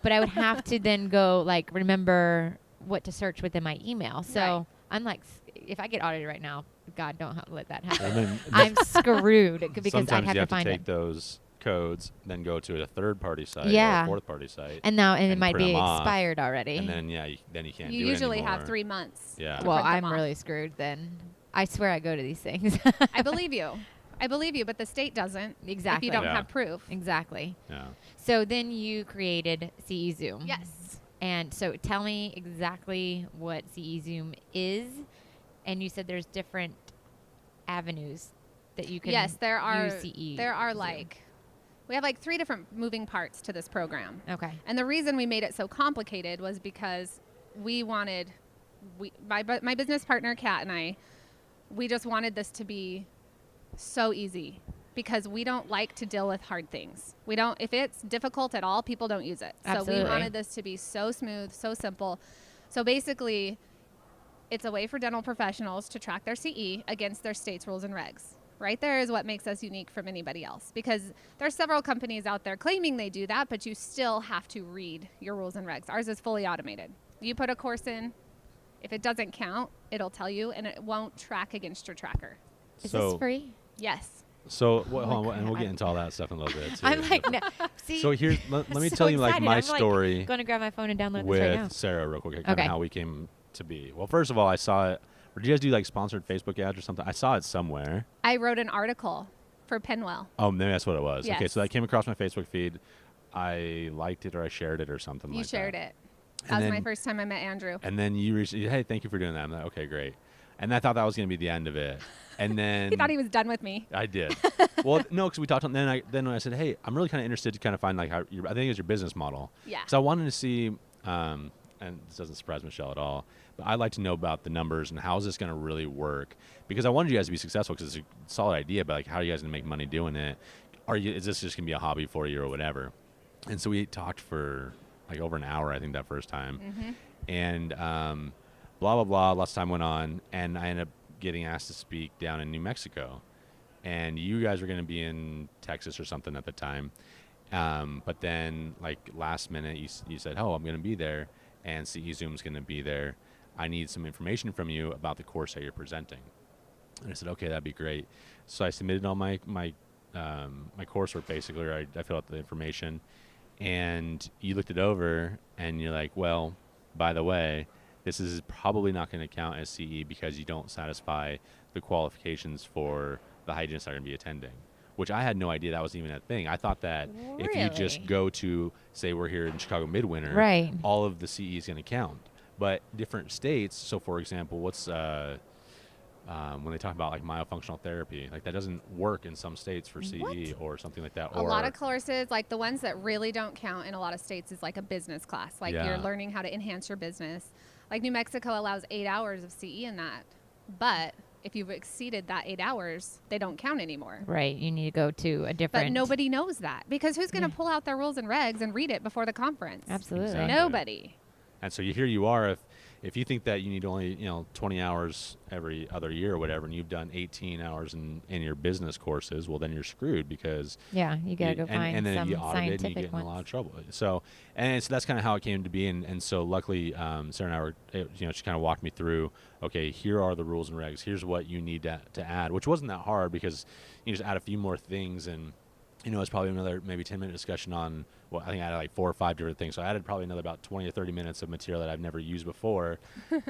but I would have to then go like remember what to search within my email. So Right. I'm like, if I get audited right now, God, don't let that happen. And then I'm screwed because I'd sometimes have you to have to find take it. those codes, then go to a third-party site Yeah. or a fourth-party site. And it and might print be 'em off, expired already. And then, then you can't do You it usually anymore. have 3 months. Yeah. to well, print them I'm off. really screwed then. I swear I go to these things. I believe you, but the state doesn't. Exactly. If you don't Yeah. have proof. Exactly. Yeah. So then you created CE Zoom. Yes. And so tell me exactly what CE Zoom is. And you said there's different avenues that you can Yes, there are. use CE There are Zoom. we have 3 different moving parts to this program. Okay. And the reason we made it so complicated was because my business partner Kat and I, we just wanted this to be so easy because we don't like to deal with hard things. If it's difficult at all, people don't use it. Absolutely. So we wanted this to be so smooth, so simple. So basically, it's a way for dental professionals to track their CE against their state's rules and regs. Right there is what makes us unique from anybody else, because there are several companies out there claiming they do that, but you still have to read your rules and regs. Ours is fully automated. You put a course in, if it doesn't count, it'll tell you, and it won't track against your tracker. Is this free? Yes. So Oh my hold on, and we'll God. get into all that stuff in a little bit too. I'm like, no. See, So here's let me so tell you like excited. my I'm, story going to grab my phone and download with this right now. Sarah real quick, kind Okay. of how we came to be. Well, first of all, I saw it. Or did you guys do like sponsored Facebook ads or something? I saw it somewhere. I wrote an article for Penwell. Oh, maybe that's what it was. Okay, Yes. so that came across my Facebook feed. I liked it or I shared it or something You like shared that. it. And That was then- my first time I met Andrew. And then you reached, hey, thank you for doing that. I'm like, okay, great. And I thought that was going to be the end of it. And then He thought he was done with me. I did. Well, no, because we talked. Then when I said, hey, I'm really kind of interested to kind of find like how I think it's your business model. Yeah. So I wanted to see, and this doesn't surprise Michelle at all, but I'd like to know about the numbers and how is this going to really work, because I wanted you guys to be successful because it's a solid idea, but like how are you guys going to make money doing it? Is this just going to be a hobby for you or whatever? And so we talked for like over an hour, I think, that first time. Mm-hmm. And blah, blah, blah. Lots of time went on, and I ended up getting asked to speak down in New Mexico. And you guys were going to be in Texas or something at the time. But then, like, last minute, you said, oh, I'm going to be there, and CE Zoom's going to be there. I need some information from you about the course that you're presenting. And I said, okay, that'd be great. So I submitted all my coursework, basically, or I filled out the information. And you looked it over, and you're like, well, by the way, this is probably not going to count as CE because you don't satisfy the qualifications for the hygienists that are going to be attending, which I had no idea that was even a thing. I thought that if you just Really? go to, say we're here in Chicago Midwinter, Right. all of the CE is going to count. But different states, so for example, what's when they talk about like myofunctional therapy, like that doesn't work in some states for CE or something like that. A lot of courses, like the ones that really don't count in a lot of states, is like a business class. Like you're learning how to enhance your business. Like New Mexico allows 8 hours of CE in that. But if you've exceeded that 8 hours, they don't count anymore. Right. You need to go to a different. But nobody knows that, because who's going to pull out their rules and regs and read it before the conference? Absolutely. Exactly. Nobody. And so here you are, if you think that you need only 20 hours every other year or whatever, and you've done 18 hours in your business courses, well then you're screwed, because you gotta go find and then some you get audited and you scientific get in ones. a lot of trouble. So that's kind of how it came to be, and so luckily Sarah and I were she kind of walked me through, okay, here are the rules and regs, here's what you need to add, which wasn't that hard, because you just add a few more things, and it's probably another maybe 10-minute discussion on, well, I think I added like 4 or 5 different things. So I added probably another about 20 or 30 minutes of material that I've never used before,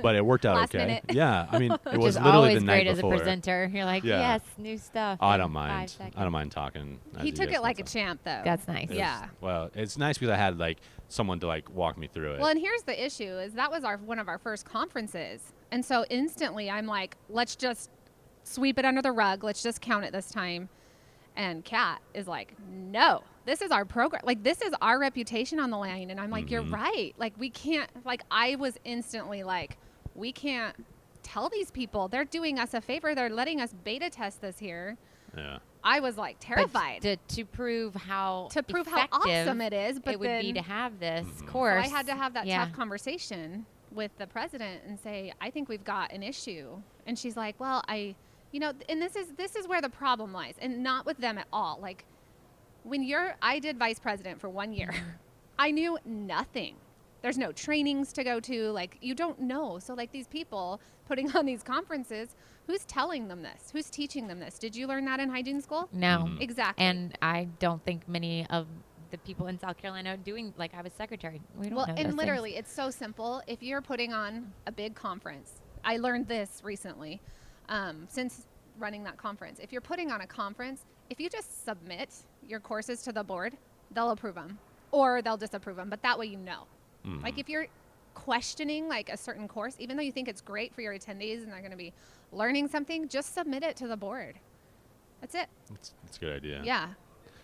but it worked out Last okay. minute. Yeah, I mean, it Which was is literally always the night great before. as a presenter. You're like, Yeah. yes, new stuff. Oh, I in don't 5 mind. seconds. I don't mind talking. He took it like a champ, though. That's nice. Yeah. Well, it's nice because I had like someone to like walk me through it. Well, and here's the issue: is that was one of our first conferences, and so instantly I'm like, let's just sweep it under the rug. Let's just count it this time. And Kat is like, no, this is our program. Like, this is our reputation on the line. And I'm like, you're right. Like, we can't, like, I was instantly like, we can't tell these people. They're doing us a favor. They're letting us beta test this here. Yeah. I was like terrified. To prove how how awesome it is. But it would be to have this so course. I had to have that tough conversation with the president and say, I think we've got an issue. And she's like, well, and this is where the problem lies, and not with them at all. Like, I did vice president for 1 year. I knew nothing. There's no trainings to go to. Like, you don't know. So, like, these people putting on these conferences, who's telling them this? Who's teaching them this? Did you learn that in hygiene school? No. Exactly. And I don't think many of the people in South Carolina are doing, like, I was secretary. We don't know those and things. literally, it's so simple. If you're putting on a big conference, I learned this recently. Since running that conference, if you're putting on a conference, if you just submit your courses to the board, they'll approve them or they'll disapprove them. But that way, like if you're questioning like a certain course, even though you think it's great for your attendees and they're going to be learning something, just submit it to the board. That's it. That's a good idea. Yeah.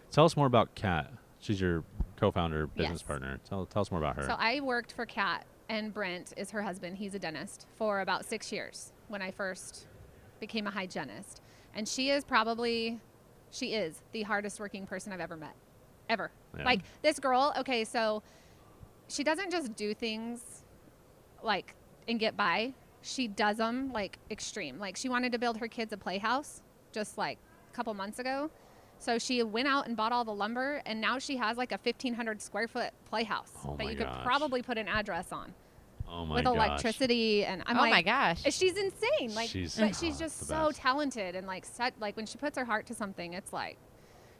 Tell us more about Kat. She's your co-founder, business Yes. partner. Tell us more about her. So I worked for Kat, and Brent is her husband. He's a dentist, for about 6 years when I first became a hygienist. And she is the hardest working person I've ever met. Ever. Yeah. Like, this girl, okay, so she doesn't just do things like and get by. She does them like extreme. Like, she wanted to build her kids a playhouse just like a couple months ago. So she went out and bought all the lumber, and now she has like a 1,500 square foot playhouse that you could probably put an address on. Oh my with gosh. electricity, and I'm oh like, my gosh, she's insane. Like, she's the just so best. talented, and like when she puts her heart to something, it's like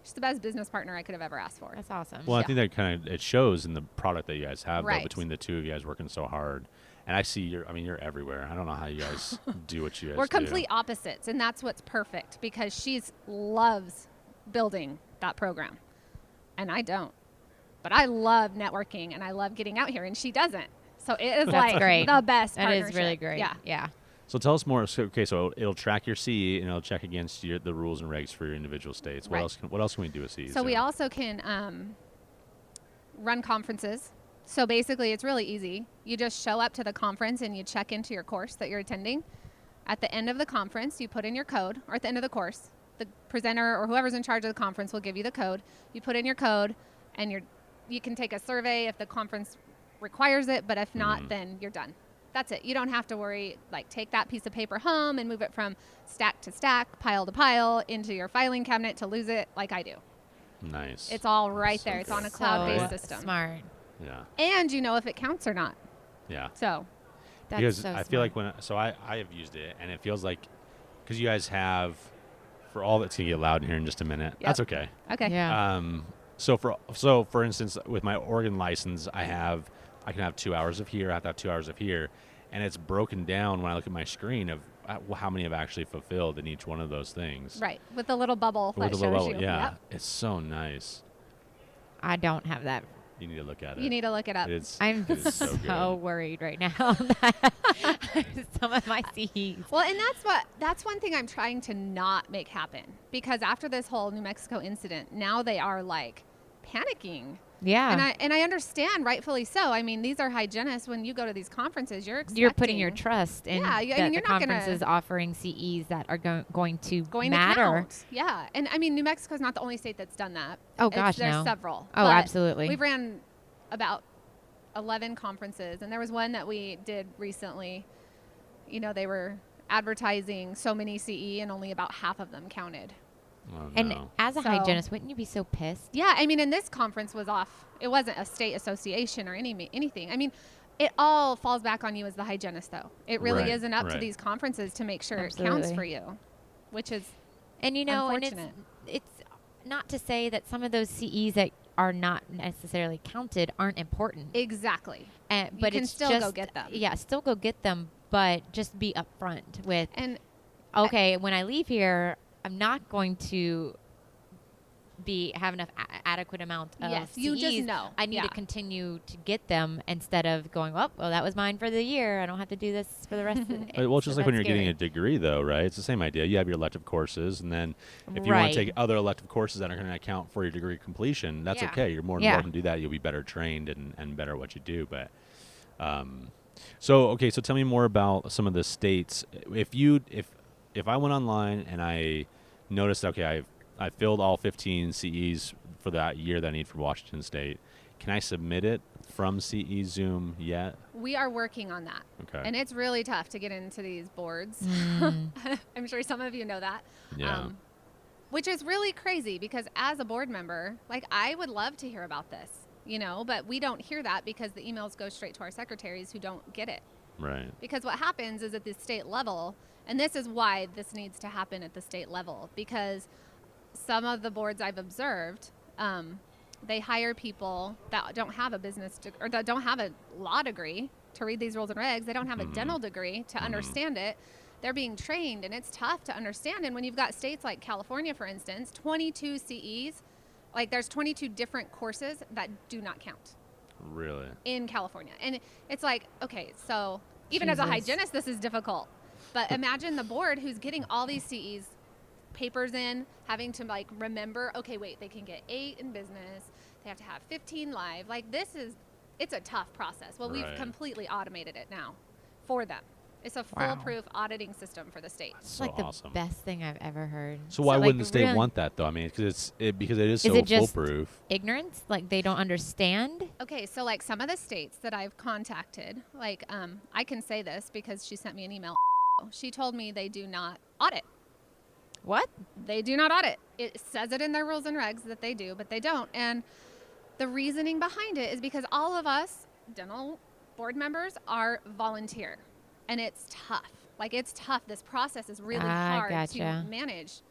she's the best business partner I could have ever asked for. that's awesome. Well, Yeah. I think that kind of it shows in the product that you guys have, though, Right. between the two of you guys working so hard. And I see you're everywhere. I don't know how you guys do what you guys We're do. complete opposites, and that's what's perfect, because she loves building that program, and I don't. But I love networking, and I love getting out here, and she doesn't. So it is That's like great. the best That partnership. is really great. Yeah. Yeah. So tell us more. So, okay, so it'll track your CE and it'll check against the rules and regs for your individual states. What Right. else? What else can we do with CE? So we also can run conferences. So basically, it's really easy. You just show up to the conference and you check into your course that you're attending. At the end of the conference, you put in your code, or at the end of the course, the presenter or whoever's in charge of the conference will give you the code. You put in your code, and you can take a survey if the conference requires it, but if not, then you're done. That's it. You don't have to worry, like, take that piece of paper home and move it from stack to stack, pile to pile, into your filing cabinet to lose it like I do. Nice. It's all right So there. It's on a good. cloud-based So system. Smart. Yeah. And you know if it counts or not. Yeah. So, That's Because so I feel like smart. I have used it, and it feels like, because you guys have, for all that's gonna get loud in here in just a minute. Yep. That's okay. okay. Yeah. So for instance, with my Oregon license, I can have 2 hours of here. I have to have 2 hours of here, and it's broken down when I look at my screen of how many I've actually fulfilled in each one of those things. Right. With the little bubble With that the little shows bubble, you. yeah, Yep. it's so nice. I don't have that You need to look at it. You need to look it up. I'm it is so, good. worried right now that some of my CEs. Well, and that's one thing I'm trying to not make happen, because after this whole New Mexico incident, now they are like panicking. Yeah. And I understand, rightfully so. I mean, these are hygienists. When you go to these conferences, you're putting your trust in Yeah, I that mean, the you're not conference gonna- is offering CEs that are going to going matter. to count. Yeah, and I mean, New Mexico's not the only state that's done that. Oh, gosh, there's no. several. Oh, But absolutely. We've ran about 11 conferences, and there was one that we did recently. You know, they were advertising so many CE, and only about half of them counted. Oh, And no. as a So- hygienist, wouldn't you be so pissed? Yeah, I mean, and this conference was off. It wasn't a state association or anything. I mean, it all falls back on you as the hygienist, though. It really Right, isn't up to right. these conferences to make sure it Absolutely. counts for you, which is And you know, and unfortunate. it's not to say that some of those CEs that are not necessarily counted aren't important. exactly. But can it's still just, go get them. Yeah, still go get them, but just be upfront with, And okay, when I leave here, I'm not going to have enough adequate amount of Yes, CEs. you just know. I need Yeah. to continue to get them instead of going, well, that was mine for the year. I don't have to do this for the rest of the Well, it's just like when you're that's getting a scary. degree, though, right? It's the same idea. You have your elective courses, and then if you want Right. to take other elective courses that are going to account for your degree completion, that's Yeah. okay. You're more than Yeah. welcome to do that. You'll be better trained and better at what you do. But so tell me more about some of the states. If I went online and I noticed, okay, I filled all 15 CEs for that year that I need for Washington State, can I submit it from CE Zoom yet? we are working on that. Okay. And it's really tough to get into these boards. I'm sure some of you know that. Yeah. Which is really crazy, because as a board member, like, I would love to hear about this, you know, but we don't hear that because the emails go straight to our secretaries who don't get it. Right. Because what happens is at the state level, and this is why this needs to happen at the state level, because some of the boards I've observed, they hire people that don't have a business or that don't have a law degree to read these rules and regs. They don't have a dental degree to understand it. They're being trained, and it's tough to understand. And when you've got states like California, for instance, 22 CEs, like, there's 22 different courses that do not count Really? in California. And it's like, okay, so even as a Jesus. hygienist, this is difficult. But imagine the board who's getting all these CEs papers in, having to, like, remember, okay, wait, they can get 8 in business. They have to have 15 live. Like, it's a tough process. Well, we've Right. completely automated it now for them. It's a Wow. foolproof auditing system for the state. It's So like the awesome. best thing I've ever heard. So why like, wouldn't the state really want that, though? I mean, because it is so it just- foolproof. ignorance? Like, they don't understand? Okay, so, like, some of the states that I've contacted, like, I can say this because she sent me an email. She told me they do not audit. What? They do not audit. It says it in their rules and regs that they do, but they don't. And the reasoning behind it is because all of us dental board members are volunteer, and it's tough. Like, it's tough. This process is really hard Gotcha. to manage.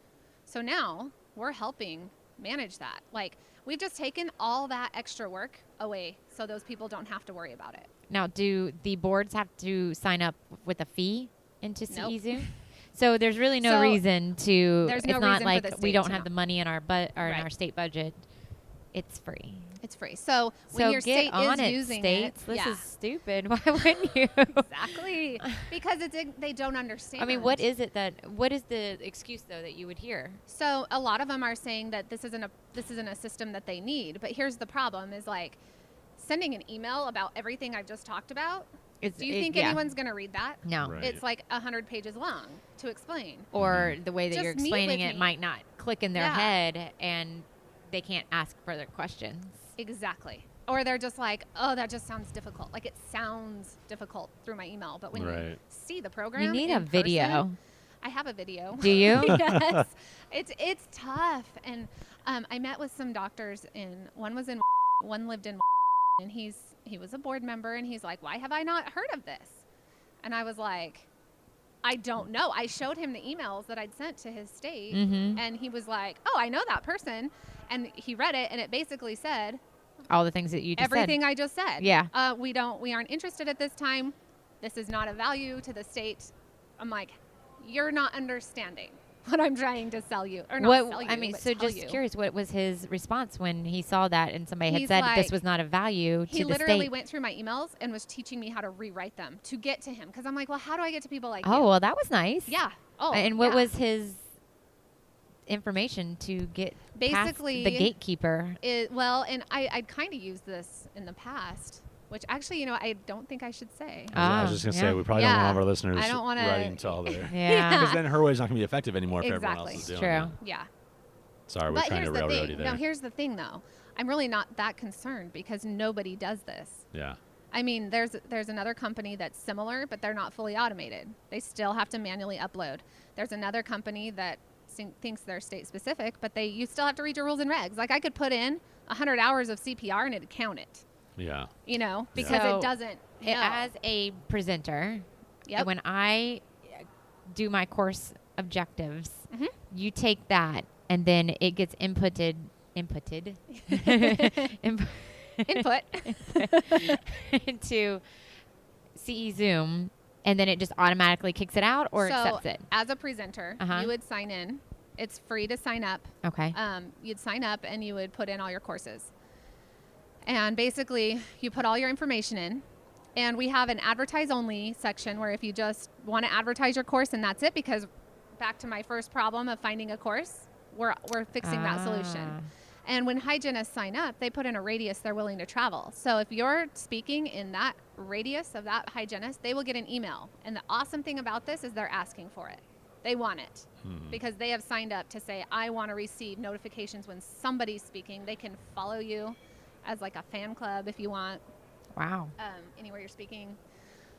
So now we're helping manage that. Like, we've just taken all that extra work away so those people don't have to worry about it. Now, do the boards have to sign up with a fee into Nope. CE Zoom? So there's really no So reason to. there's It's no not reason for like the we state don't to have know. the money in our in Right. our state budget. It's free. It's free. So when So your get state on is it, using states. it, This yeah, is stupid. Why wouldn't you? exactly, because they don't understand. I mean, what is the excuse though that you would hear? So a lot of them are saying that this isn't a system that they need. But here's the problem: is, like, sending an email about everything I've just talked about. Do you think yeah. anyone's going to read that? No. Right. It's like 100 pages long to explain. Or the way that Just you're meet explaining with it me. might not click in their Yeah. head, and they can't ask further questions. Exactly. Or they're just like, oh, that just sounds difficult. Like, it sounds difficult through my email, but when you Right. see the program, You need in a video. person- I have a video. Do you? Yes. It's tough. And I met with some doctors one was in, one lived in, and he was a board member, and he's like, why have I not heard of this? And I was like, I don't know. I showed him the emails that I'd sent to his state, Mhm. and he was like, oh, I know that person. And he read it, and it basically said All the things that you just everything I just said. Yeah. We aren't interested at this time. This is not a value to the state. I'm like, you're not understanding. what I'm trying to sell you, or not sell you. I mean, but so tell just you. curious, what was his response when he saw that and somebody had He's said this like- was not of value to He the literally state? went through my emails and was teaching me how to rewrite them to get to him. Because I'm like, well, how do I get to people like Oh, you? well, that was nice. Yeah. Oh, And what yeah. was his information to get Basically, past the gatekeeper? Well, and I'd kind of used this in the past, which actually, I don't think I should say. I was just going to say, we probably don't Yeah. want all of our listeners I don't wanna- writing to all their... Yeah. Because then her way's not going to be effective anymore if everyone else Exactly. is doing True. it. Yeah. Sorry, we're But trying here's to the railroad thing. you there. No, here's the thing, though. I'm really not that concerned because nobody does this. Yeah. I mean, there's another company that's similar, but they're not fully automated. They still have to manually upload. There's another company that thinks they're state specific, but you still have to read your rules and regs. Like I could put in 100 hours of CPR and it'd count it. Yeah. Because So, it doesn't. No. As a presenter, Yep. when I do my course objectives, Mhm. you take that and then it gets inputted Input. into CE Zoom, and then it just automatically kicks it out or So, accepts it. as a presenter, Uh-huh. you would sign in. It's free to sign up. Okay. You'd sign up and you would put in all your courses. And basically, you put all your information in. And we have an advertise only section where if you just want to advertise your course and that's it, because back to my first problem of finding a course, we're fixing that solution. And when hygienists sign up, they put in a radius they're willing to travel. So if you're speaking in that radius of that hygienist, they will get an email. And the awesome thing about this is they're asking for it. They want it because they have signed up to say, I want to receive notifications when somebody's speaking. They can follow you as like a fan club if you want, Wow. anywhere you're speaking.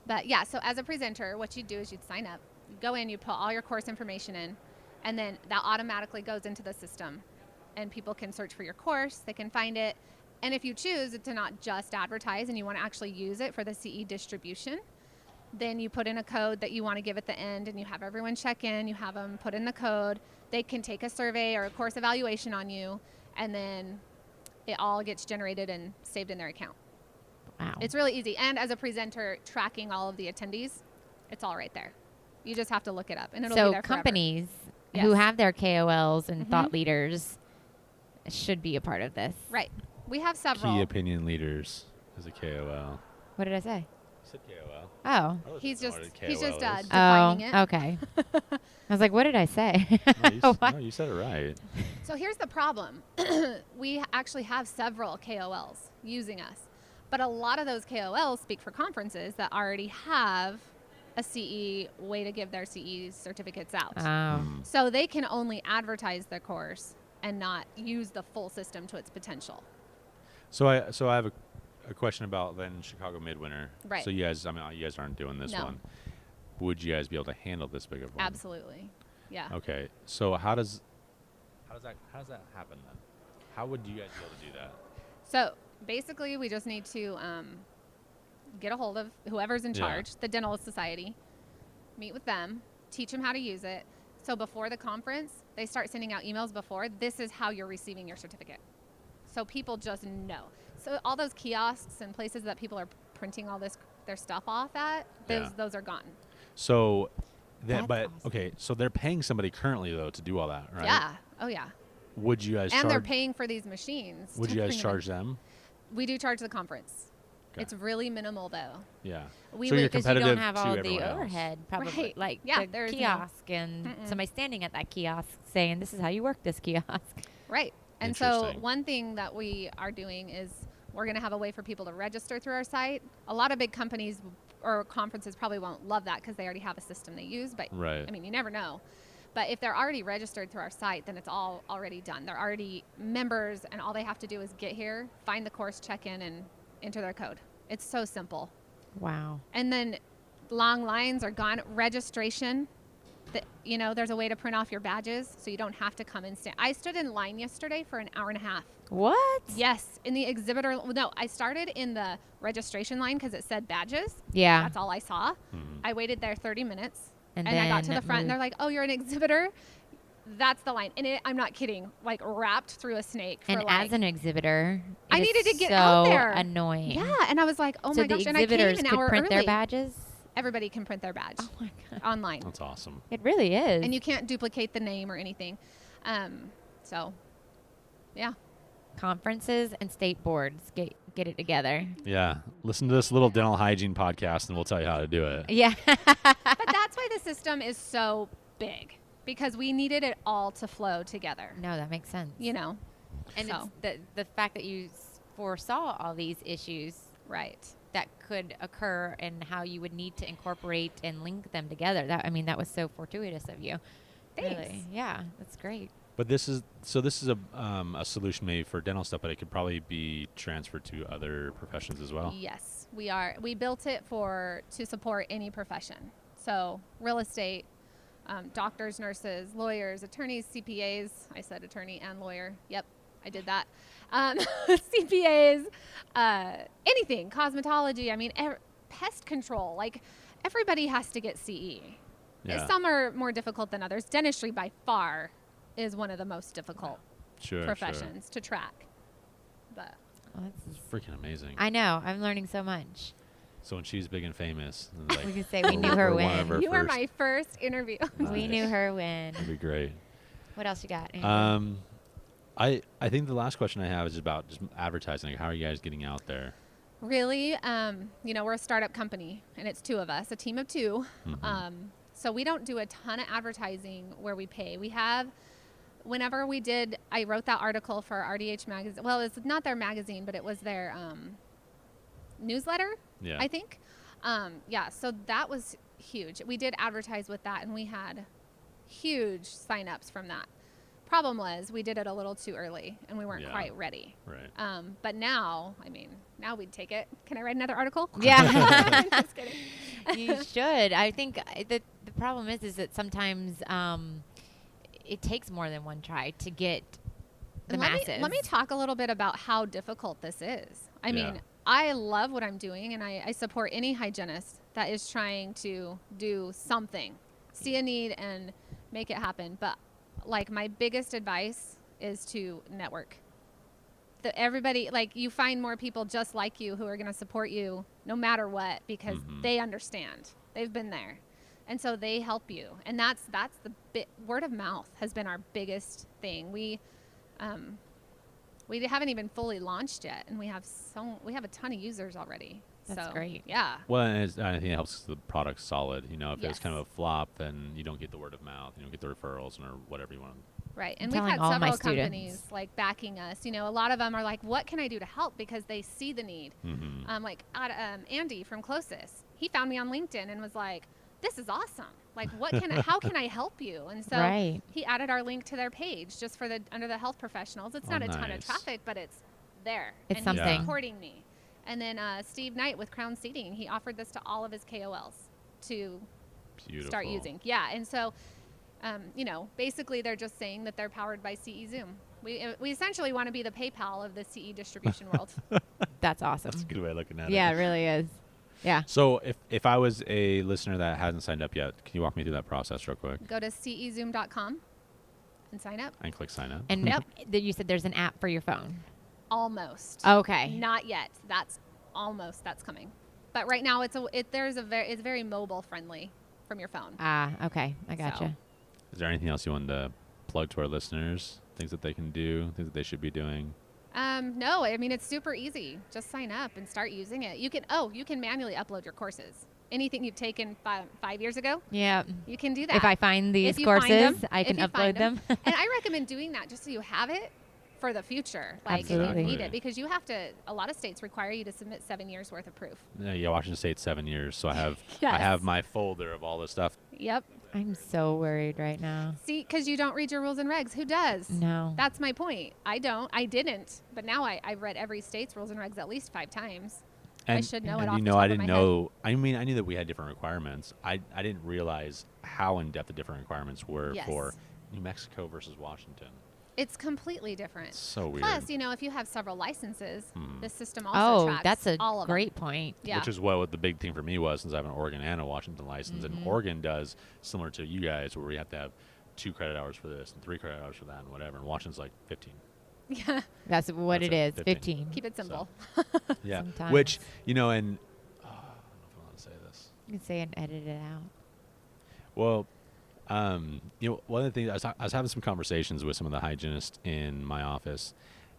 But yeah, so as a presenter, what you'd do is you'd sign up, you go in, you put all your course information in, and then that automatically goes into the system. And people can search for your course, they can find it. And if you choose to not just advertise and you want to actually use it for the CE distribution, then you put in a code that you want to give at the end and you have everyone check in, you have them put in the code. They can take a survey or a course evaluation on you, and then it all gets generated and saved in their account. Wow. It's really easy. And as a presenter, tracking all of the attendees, it's all right there. You just have to look it up, and it'll be So there forever. companies who Yes. have their KOLs and Mhm. thought leaders should be a part of this. Right. We have several. Key opinion leaders as a KOL. What did I say? You said KOL. Oh. He's just Defining defining it. Okay. I was like, what did I say? No, you said it right. So here's the problem. We actually have several KOLs using us, but a lot of those KOLs speak for conferences that already have a CE way to give their CE certificates out. Oh. So they can only advertise their course and not use the full system to its potential. So I have a question about then Chicago Midwinter. Right. So you guys aren't doing this No. one. Would you guys be able to handle this big of one? Absolutely. Yeah. Okay. So how does that happen then? How would you guys be able to do that? So basically, we just need to get a hold of whoever's in Yeah. charge, the dental society, meet with them, teach them how to use it. So before the conference, they start sending out emails before, this is how you're receiving your certificate. So people just know. So all those kiosks and places that people are printing all their stuff off at, those are gone. So That's but awesome. okay, so they're paying somebody currently though to do all that, right? Yeah. Oh yeah. Would you guys And they're charge paying for these machines. Would to you guys bring them in. charge them? We do charge the conference. Okay. It's really minimal though. Yeah. We So would- you're Because you competitive don't have to all the everyone else. overhead, probably. Right. Like Yeah, the there's no- kiosk and somebody standing at that kiosk saying, this is how you work this kiosk. Right. And so Interesting. one thing that we are doing is we're going to have a way for people to register through our site. A lot of big companies or conferences probably won't love that because they already have a system they use. But Right. I mean, you never know. But if they're already registered through our site, then it's all already done. They're already members, and all they have to do is get here, find the course, check in, and enter their code. It's so simple. Wow. And then long lines are gone. Registration, there's a way to print off your badges so you don't have to come and stand. I stood in line yesterday for an hour and a half. What? Yes, in the exhibitor. No, I started in the registration line because it said badges. Yeah. That's all I saw. Mhm. I waited there 30 minutes. And I got to then the front and they're moved. like, oh, you're an exhibitor? That's the line. And I'm not kidding, like wrapped through a snake. For And like, as an exhibitor, I it is needed to get so out there. annoying. Yeah, and I was like, oh so my the gosh. And I came exhibitors an could hour print early. their badges? everybody can print their badge Oh my God. online. That's awesome. It really is. And you can't duplicate the name or anything. So, yeah. Conferences and state boards get it together. Yeah. Listen to this little dental hygiene podcast, and we'll tell you how to do it. Yeah. But that's why the system is so big, because we needed it all to flow together, No, that makes sense. you know? And So. it's the fact that you foresaw all these issues Right. that could occur and how you would need to incorporate and link them together. That was so fortuitous of you. Thanks. Really. Yeah, that's great. But this is a solution maybe for dental stuff, but it could probably be transferred to other professions as well. Yes, we built it to support any profession. So real estate, doctors, nurses, lawyers, attorneys, CPAs. I said attorney and lawyer. Yep, I did that. CPAs, anything, cosmetology. I mean, pest control. Like, everybody has to get CE. Yeah. Some are more difficult than others. Dentistry by far is one of the most difficult professions to track. But Well, It's freaking amazing. I know. I'm learning so much. So when she's big and famous, and like, We can say we knew her we're one of when. her you were first- my first interview. We knew her when. That'd be great. What else you got? I think the last question I have is about just advertising. Like, how are you guys getting out there? Really, we're a startup company, and it's two of us, a team of two. Mhm. So we don't do a ton of advertising where we pay. We have, whenever we did, I wrote that article for RDH magazine. Well, it's not their magazine, but it was their newsletter, Yeah. I think. So that was huge. We did advertise with that, and we had huge signups from that. Problem was, we did it a little too early, and we weren't Yeah. quite ready. Right. But now we'd take it. Can I write another article? Yeah. Just kidding. You should. I think the problem is that sometimes it takes more than one try to get the masses. Let me talk a little bit about how difficult this is. I Yeah. mean, I love what I'm doing, and I support any hygienist that is trying to do something, see a need, and make it happen. But like, my biggest advice is to network. Everybody, like, you find more people just like you who are going to support you no matter what, because Mhm. they understand. They've been there. And so they help you. And that's the word of mouth has been our biggest thing. We haven't even fully launched yet, and we have a ton of users already. That's so, great. Yeah. Well, and I think it helps 'cause the product's solid. You know, if it's Yes. kind of a flop, then you don't get the word of mouth. You don't get the referrals or whatever you want. Right. I'm And we've telling had all my several companies students. like backing us. You know, a lot of them are like, what can I do to help? Because they see the need. Mm-hmm. Like Andy from Closest, he found me on LinkedIn and was like, this is awesome. Like, how can I help you? And so Right. he added our link to their page just for under the health professionals. It's Oh, not a ton of nice. traffic, but it's there. It's and something. he's supporting me. And then Steve Knight with Crown Seating, he offered this to all of his KOLs to Beautiful. start using. Yeah. And so, basically they're just saying that they're powered by CE Zoom. We essentially want to be the PayPal of the CE distribution world. That's awesome. That's a good way of looking at Yeah, it. it really is. Yeah. So if I was a listener that hasn't signed up yet, can you walk me through that process real quick? Go to cezoom.com and sign up. I can click sign up. And Yep. you said there's an app for your phone. Almost. Okay. Not yet. That's coming. But right now it's very mobile friendly from your phone. Okay. I gotcha. Is there anything else you wanted to plug to our listeners? Things that they can do, things that they should be doing? No, I mean, it's super easy. Just sign up and start using it. You can manually upload your courses. Anything you've taken 5 years ago, Yeah. you can do that. If I find these If you find courses, them, I if can you upload find them. And I recommend doing that just so you have it for the future. Like, if Absolutely. you need it, because a lot of states require you to submit 7 years worth of proof. Yeah, Washington State 7 years, so I have Yes. my folder of all this stuff. Yep. I'm so worried right now. See, because you don't read your rules and regs. Who does? No. That's my point. I didn't. But now I've read every state's rules and regs at least 5 times. I should know it and off you the know, top I of didn't my head. know. I mean, I knew that we had different requirements. I didn't realize how in depth the different requirements were Yes. for New Mexico versus Washington. It's completely different. It's so weird. Plus, if you have several licenses, Hmm. the system also tracks that's a all of great them. point. Yeah. Which is what the big thing for me was, since I have an Oregon and a Washington license. Mm-hmm. And Oregon does similar to you guys, where we have to have 2 credit hours for this and 3 credit hours for that and whatever. And Washington's like 15. Yeah. That's what That's it it, is. 15. 15. Keep it simple. Yeah. Sometimes. Which, and I don't know if I want to say this. You can say and edit it out. Well, one of the things I was having some conversations with some of the hygienists in my office,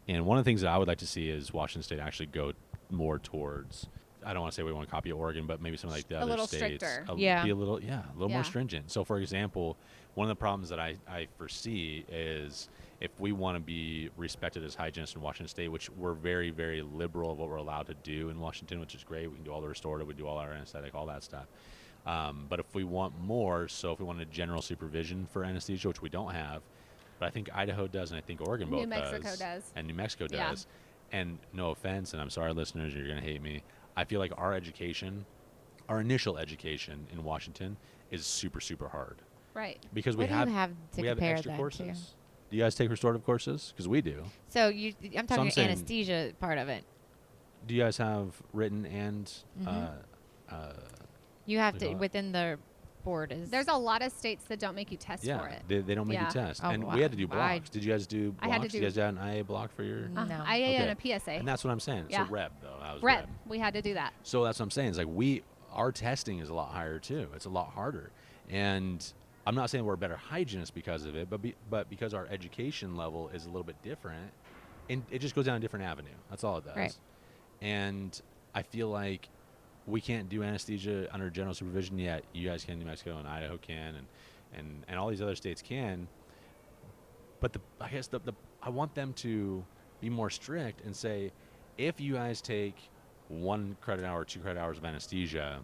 and one of the things that I would like to see is Washington State actually go more towards. I don't want to say we want to copy Oregon, but maybe some like the A other little states, stricter. be a little more Yeah. stringent. So, for example, one of the problems that I foresee is if we want to be respected as hygienists in Washington State, which we're very, very liberal of what we're allowed to do in Washington, which is great. We can do all the restorative, we do all our anesthetic, all that stuff. But if we want more, so if we wanted general supervision for anesthesia, which we don't have, but I think Idaho does, and I think Oregon both New Mexico does. and New Mexico Yeah. does. And no offense, and I'm sorry, listeners, you're going to hate me. I feel like our initial education in Washington is super, super hard Right. because What do you have to we have compare extra that courses. to? Do you guys take restorative courses? Because we do. So I'm talking saying- anesthesia part of it. Do you guys have written and You have we to don't- within the board is. There's a lot of states that don't make you test for it. they don't make Yeah. you test, Oh, and wow. we had to do I- blocks. Did you guys do blocks? I had to Did you do- guys have an IA block for your? No. IA and a Okay. PSA. And that's what I'm saying. Yeah. So rep though, I was Rep. We had to do that. So that's what I'm saying. It's like our testing is a lot higher too. It's a lot harder, and I'm not saying we're a better hygienist because of it, but because our education level is a little bit different, and it just goes down a different avenue. That's all it does. Right. And I feel like we can't do anesthesia under general supervision yet. You guys can, New Mexico and Idaho can, and all these other states can. But I guess I want them to be more strict and say, if you guys take 1 credit hour, 2 credit hours of anesthesia,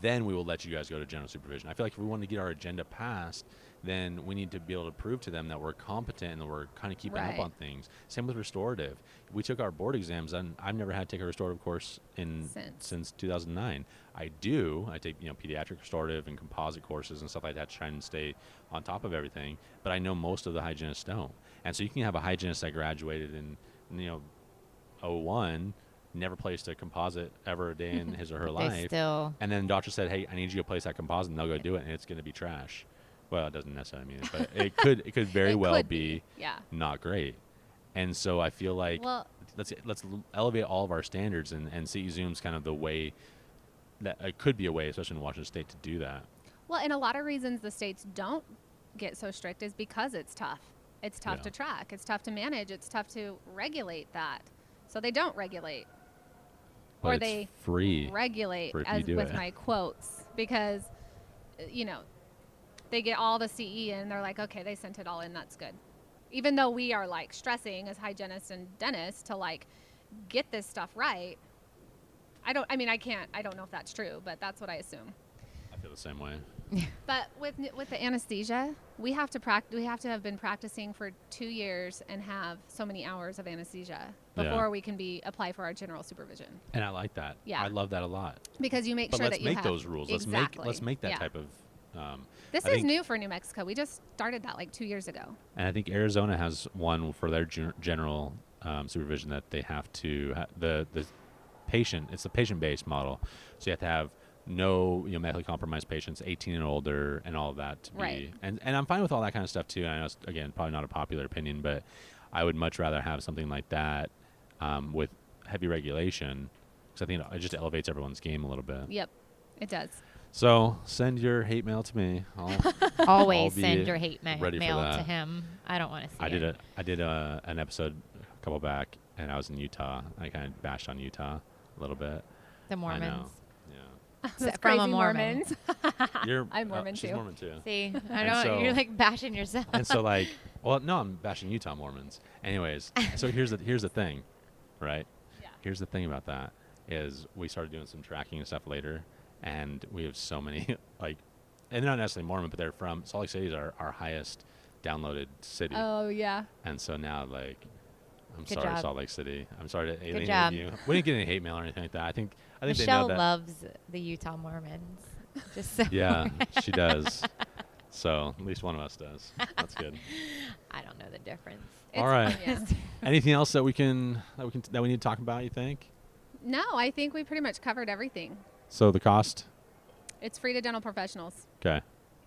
then we will let you guys go to general supervision. I feel like if we want to get our agenda passed, then we need to be able to prove to them that we're competent and that we're kind of keeping up Right. on things. Same with restorative. We took our board exams, and I've never had to take a restorative course since 2009. I take pediatric restorative and composite courses and stuff like that to try and stay on top of everything. But I know most of the hygienists don't. And so you can have a hygienist that graduated in 01, never placed a composite ever a day in his or her They life. still. And then the doctor said, "Hey, I need you to place that composite," and they'll go do it, and it's going to be trash. Well, it doesn't necessarily mean it, but it could very It well could be Yeah. not great. And so I feel like Well, let's elevate all of our standards, and CE Zoom's kind of the way that it could be a way, especially in Washington State, to do that. well, and a lot of reasons the states don't get so strict is because it's tough. It's tough Yeah. to track. It's tough to manage. It's tough to regulate that. So they don't regulate. But Or it's they free. regulate for if you as do with it. my quotes because they get all the CE and they're like, okay, they sent it all in, that's good. Even though we are like stressing as hygienists and dentists to like get this stuff right. I don't know if that's true, but that's what I assume. I feel the same way. But with the anesthesia, we have to have been practicing for 2 years and have so many hours of anesthesia Yeah. before we can apply for our general supervision. And I like that. Yeah. I love that a lot. Because you make But sure let's that you make have those rules. Exactly. Let's make that Yeah. type of. This I is think- new for New Mexico. We just started that like 2 years ago. And I think Arizona has one for their general supervision that they have to the patient. It's a patient-based model, so you have to have no medically compromised patients, 18 and older, and all of that to be. Right. And I'm fine with all that kind of stuff too. And I know it's, again, probably not a popular opinion, but I would much rather have something like that with heavy regulation, because I think it just elevates everyone's game a little bit. Yep, it does. So send your hate mail to me. I'll Always be send your hate ready for mail to that. him. I don't want to see I it. did an episode a couple back, and I was in Utah. I kind of bashed on Utah a little bit. The I know. Mormons. Yeah. Those From a crazy Mormon. You're I'm Mormon she's too. Mormon too. See, I And don't. so- You're like bashing yourself. And so like, well, no, I'm bashing Utah Mormons. Anyways, so here's the thing, right? Yeah. Here's the thing about that is we started doing some tracking and stuff later, and we have so many like, and they're not necessarily Mormon, but they're from Salt Lake City is our highest downloaded city. Oh yeah. And so now, like, I'm Good sorry, job. Salt Lake City. I'm sorry to alienate job. you. We didn't get any hate mail or anything like that. I think they know Michelle that. loves the Utah Mormons. Just so Yeah, she does. So at least one of us does. That's good. I don't know the difference. All right. Yeah. Anything else that we need to talk about? You think? No, I think we pretty much covered everything. So the cost, It's free to dental professionals. okay,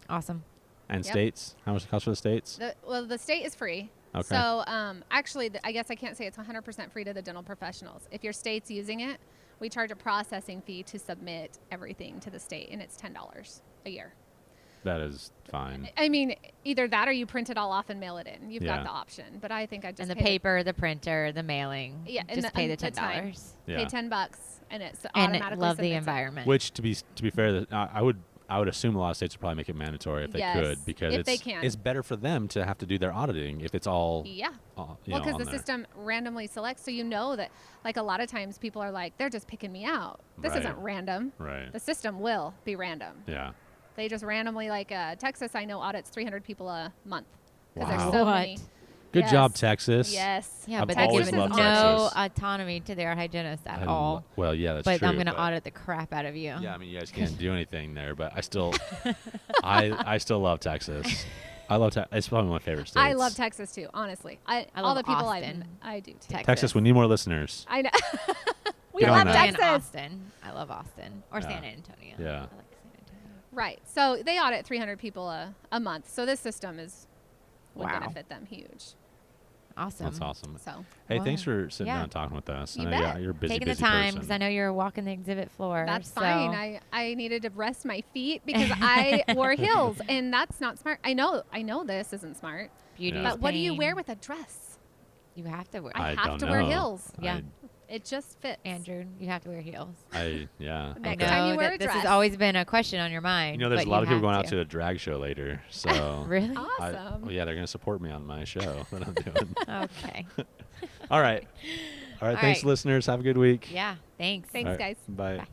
Awesome. and Yep. states. How much it cost for the states? The state is free. Okay. So actually, I guess I can't say it's 100% free to the dental professionals. If your state's using it, we charge a processing fee to submit everything to the state, and it's $10 a year. That is fine. I mean, either that or you print it all off and mail it in. You've Yeah. got the option. But I think I just And the pay paper, the printer, the mailing. Yeah, and Just pay the the time. $10. Yeah. Pay $10 and it's And automatically love the submits it. environment. Which to be fair, I would assume a lot of states would probably make it mandatory if they Yes, could, because if it's they can. it's better for them to have to do their auditing if it's all Yeah. all, Well, because on the there. system randomly selects, so you know that, like, a lot of times people are like, they're just picking me out. This Right. isn't random. Right. The system will be random. Yeah. They just randomly, like, Texas, I know, audits 300 people a month. Because Wow. there's so What? many. Good Yes. job, Texas. Yes. Yeah, I've but that always gives loved no Texas. autonomy to their hygienist at I all. well, yeah, that's But true. I'm going to but- audit the crap out of you. Yeah, I mean, you guys can't do anything there, but I still, I still love Texas. I love Texas. It's probably one of my favorite states. I love Texas, too, honestly. I all love the people Austin, I do, too. Texas. We need more listeners. I know. we Get on love that. And Texas. Austin. I love Austin. Or Yeah. San Antonio. Yeah. I like San Antonio. Right. So they audit 300 people a month. So this system would Wow. benefit them huge. Awesome. That's awesome. So Hey, Well, thanks for sitting yeah. down and talking with us. You I know bet. you're a busy, Taking busy the time person. because I know you're walking the exhibit floor. that's so fine. I needed to rest my feet because I wore heels, and that's not smart. I know this isn't smart. Beauty Yeah. is But what do you pain. wear with a dress? You have to wear. I have don't to wear know. heels. Yeah. It just fits. Andrew, you have to wear heels. Yeah. Next I okay. know time you wear a that this has dress. always been a question on your mind. You know, there's but a lot of people have going out to a drag show later, so Really? Awesome. well, yeah, they're going to support me on my show that I'm doing. Okay. All right. All right. All Thanks, right. listeners. Have a good week. Yeah. Thanks. Thanks, All right, guys. Bye. Bye.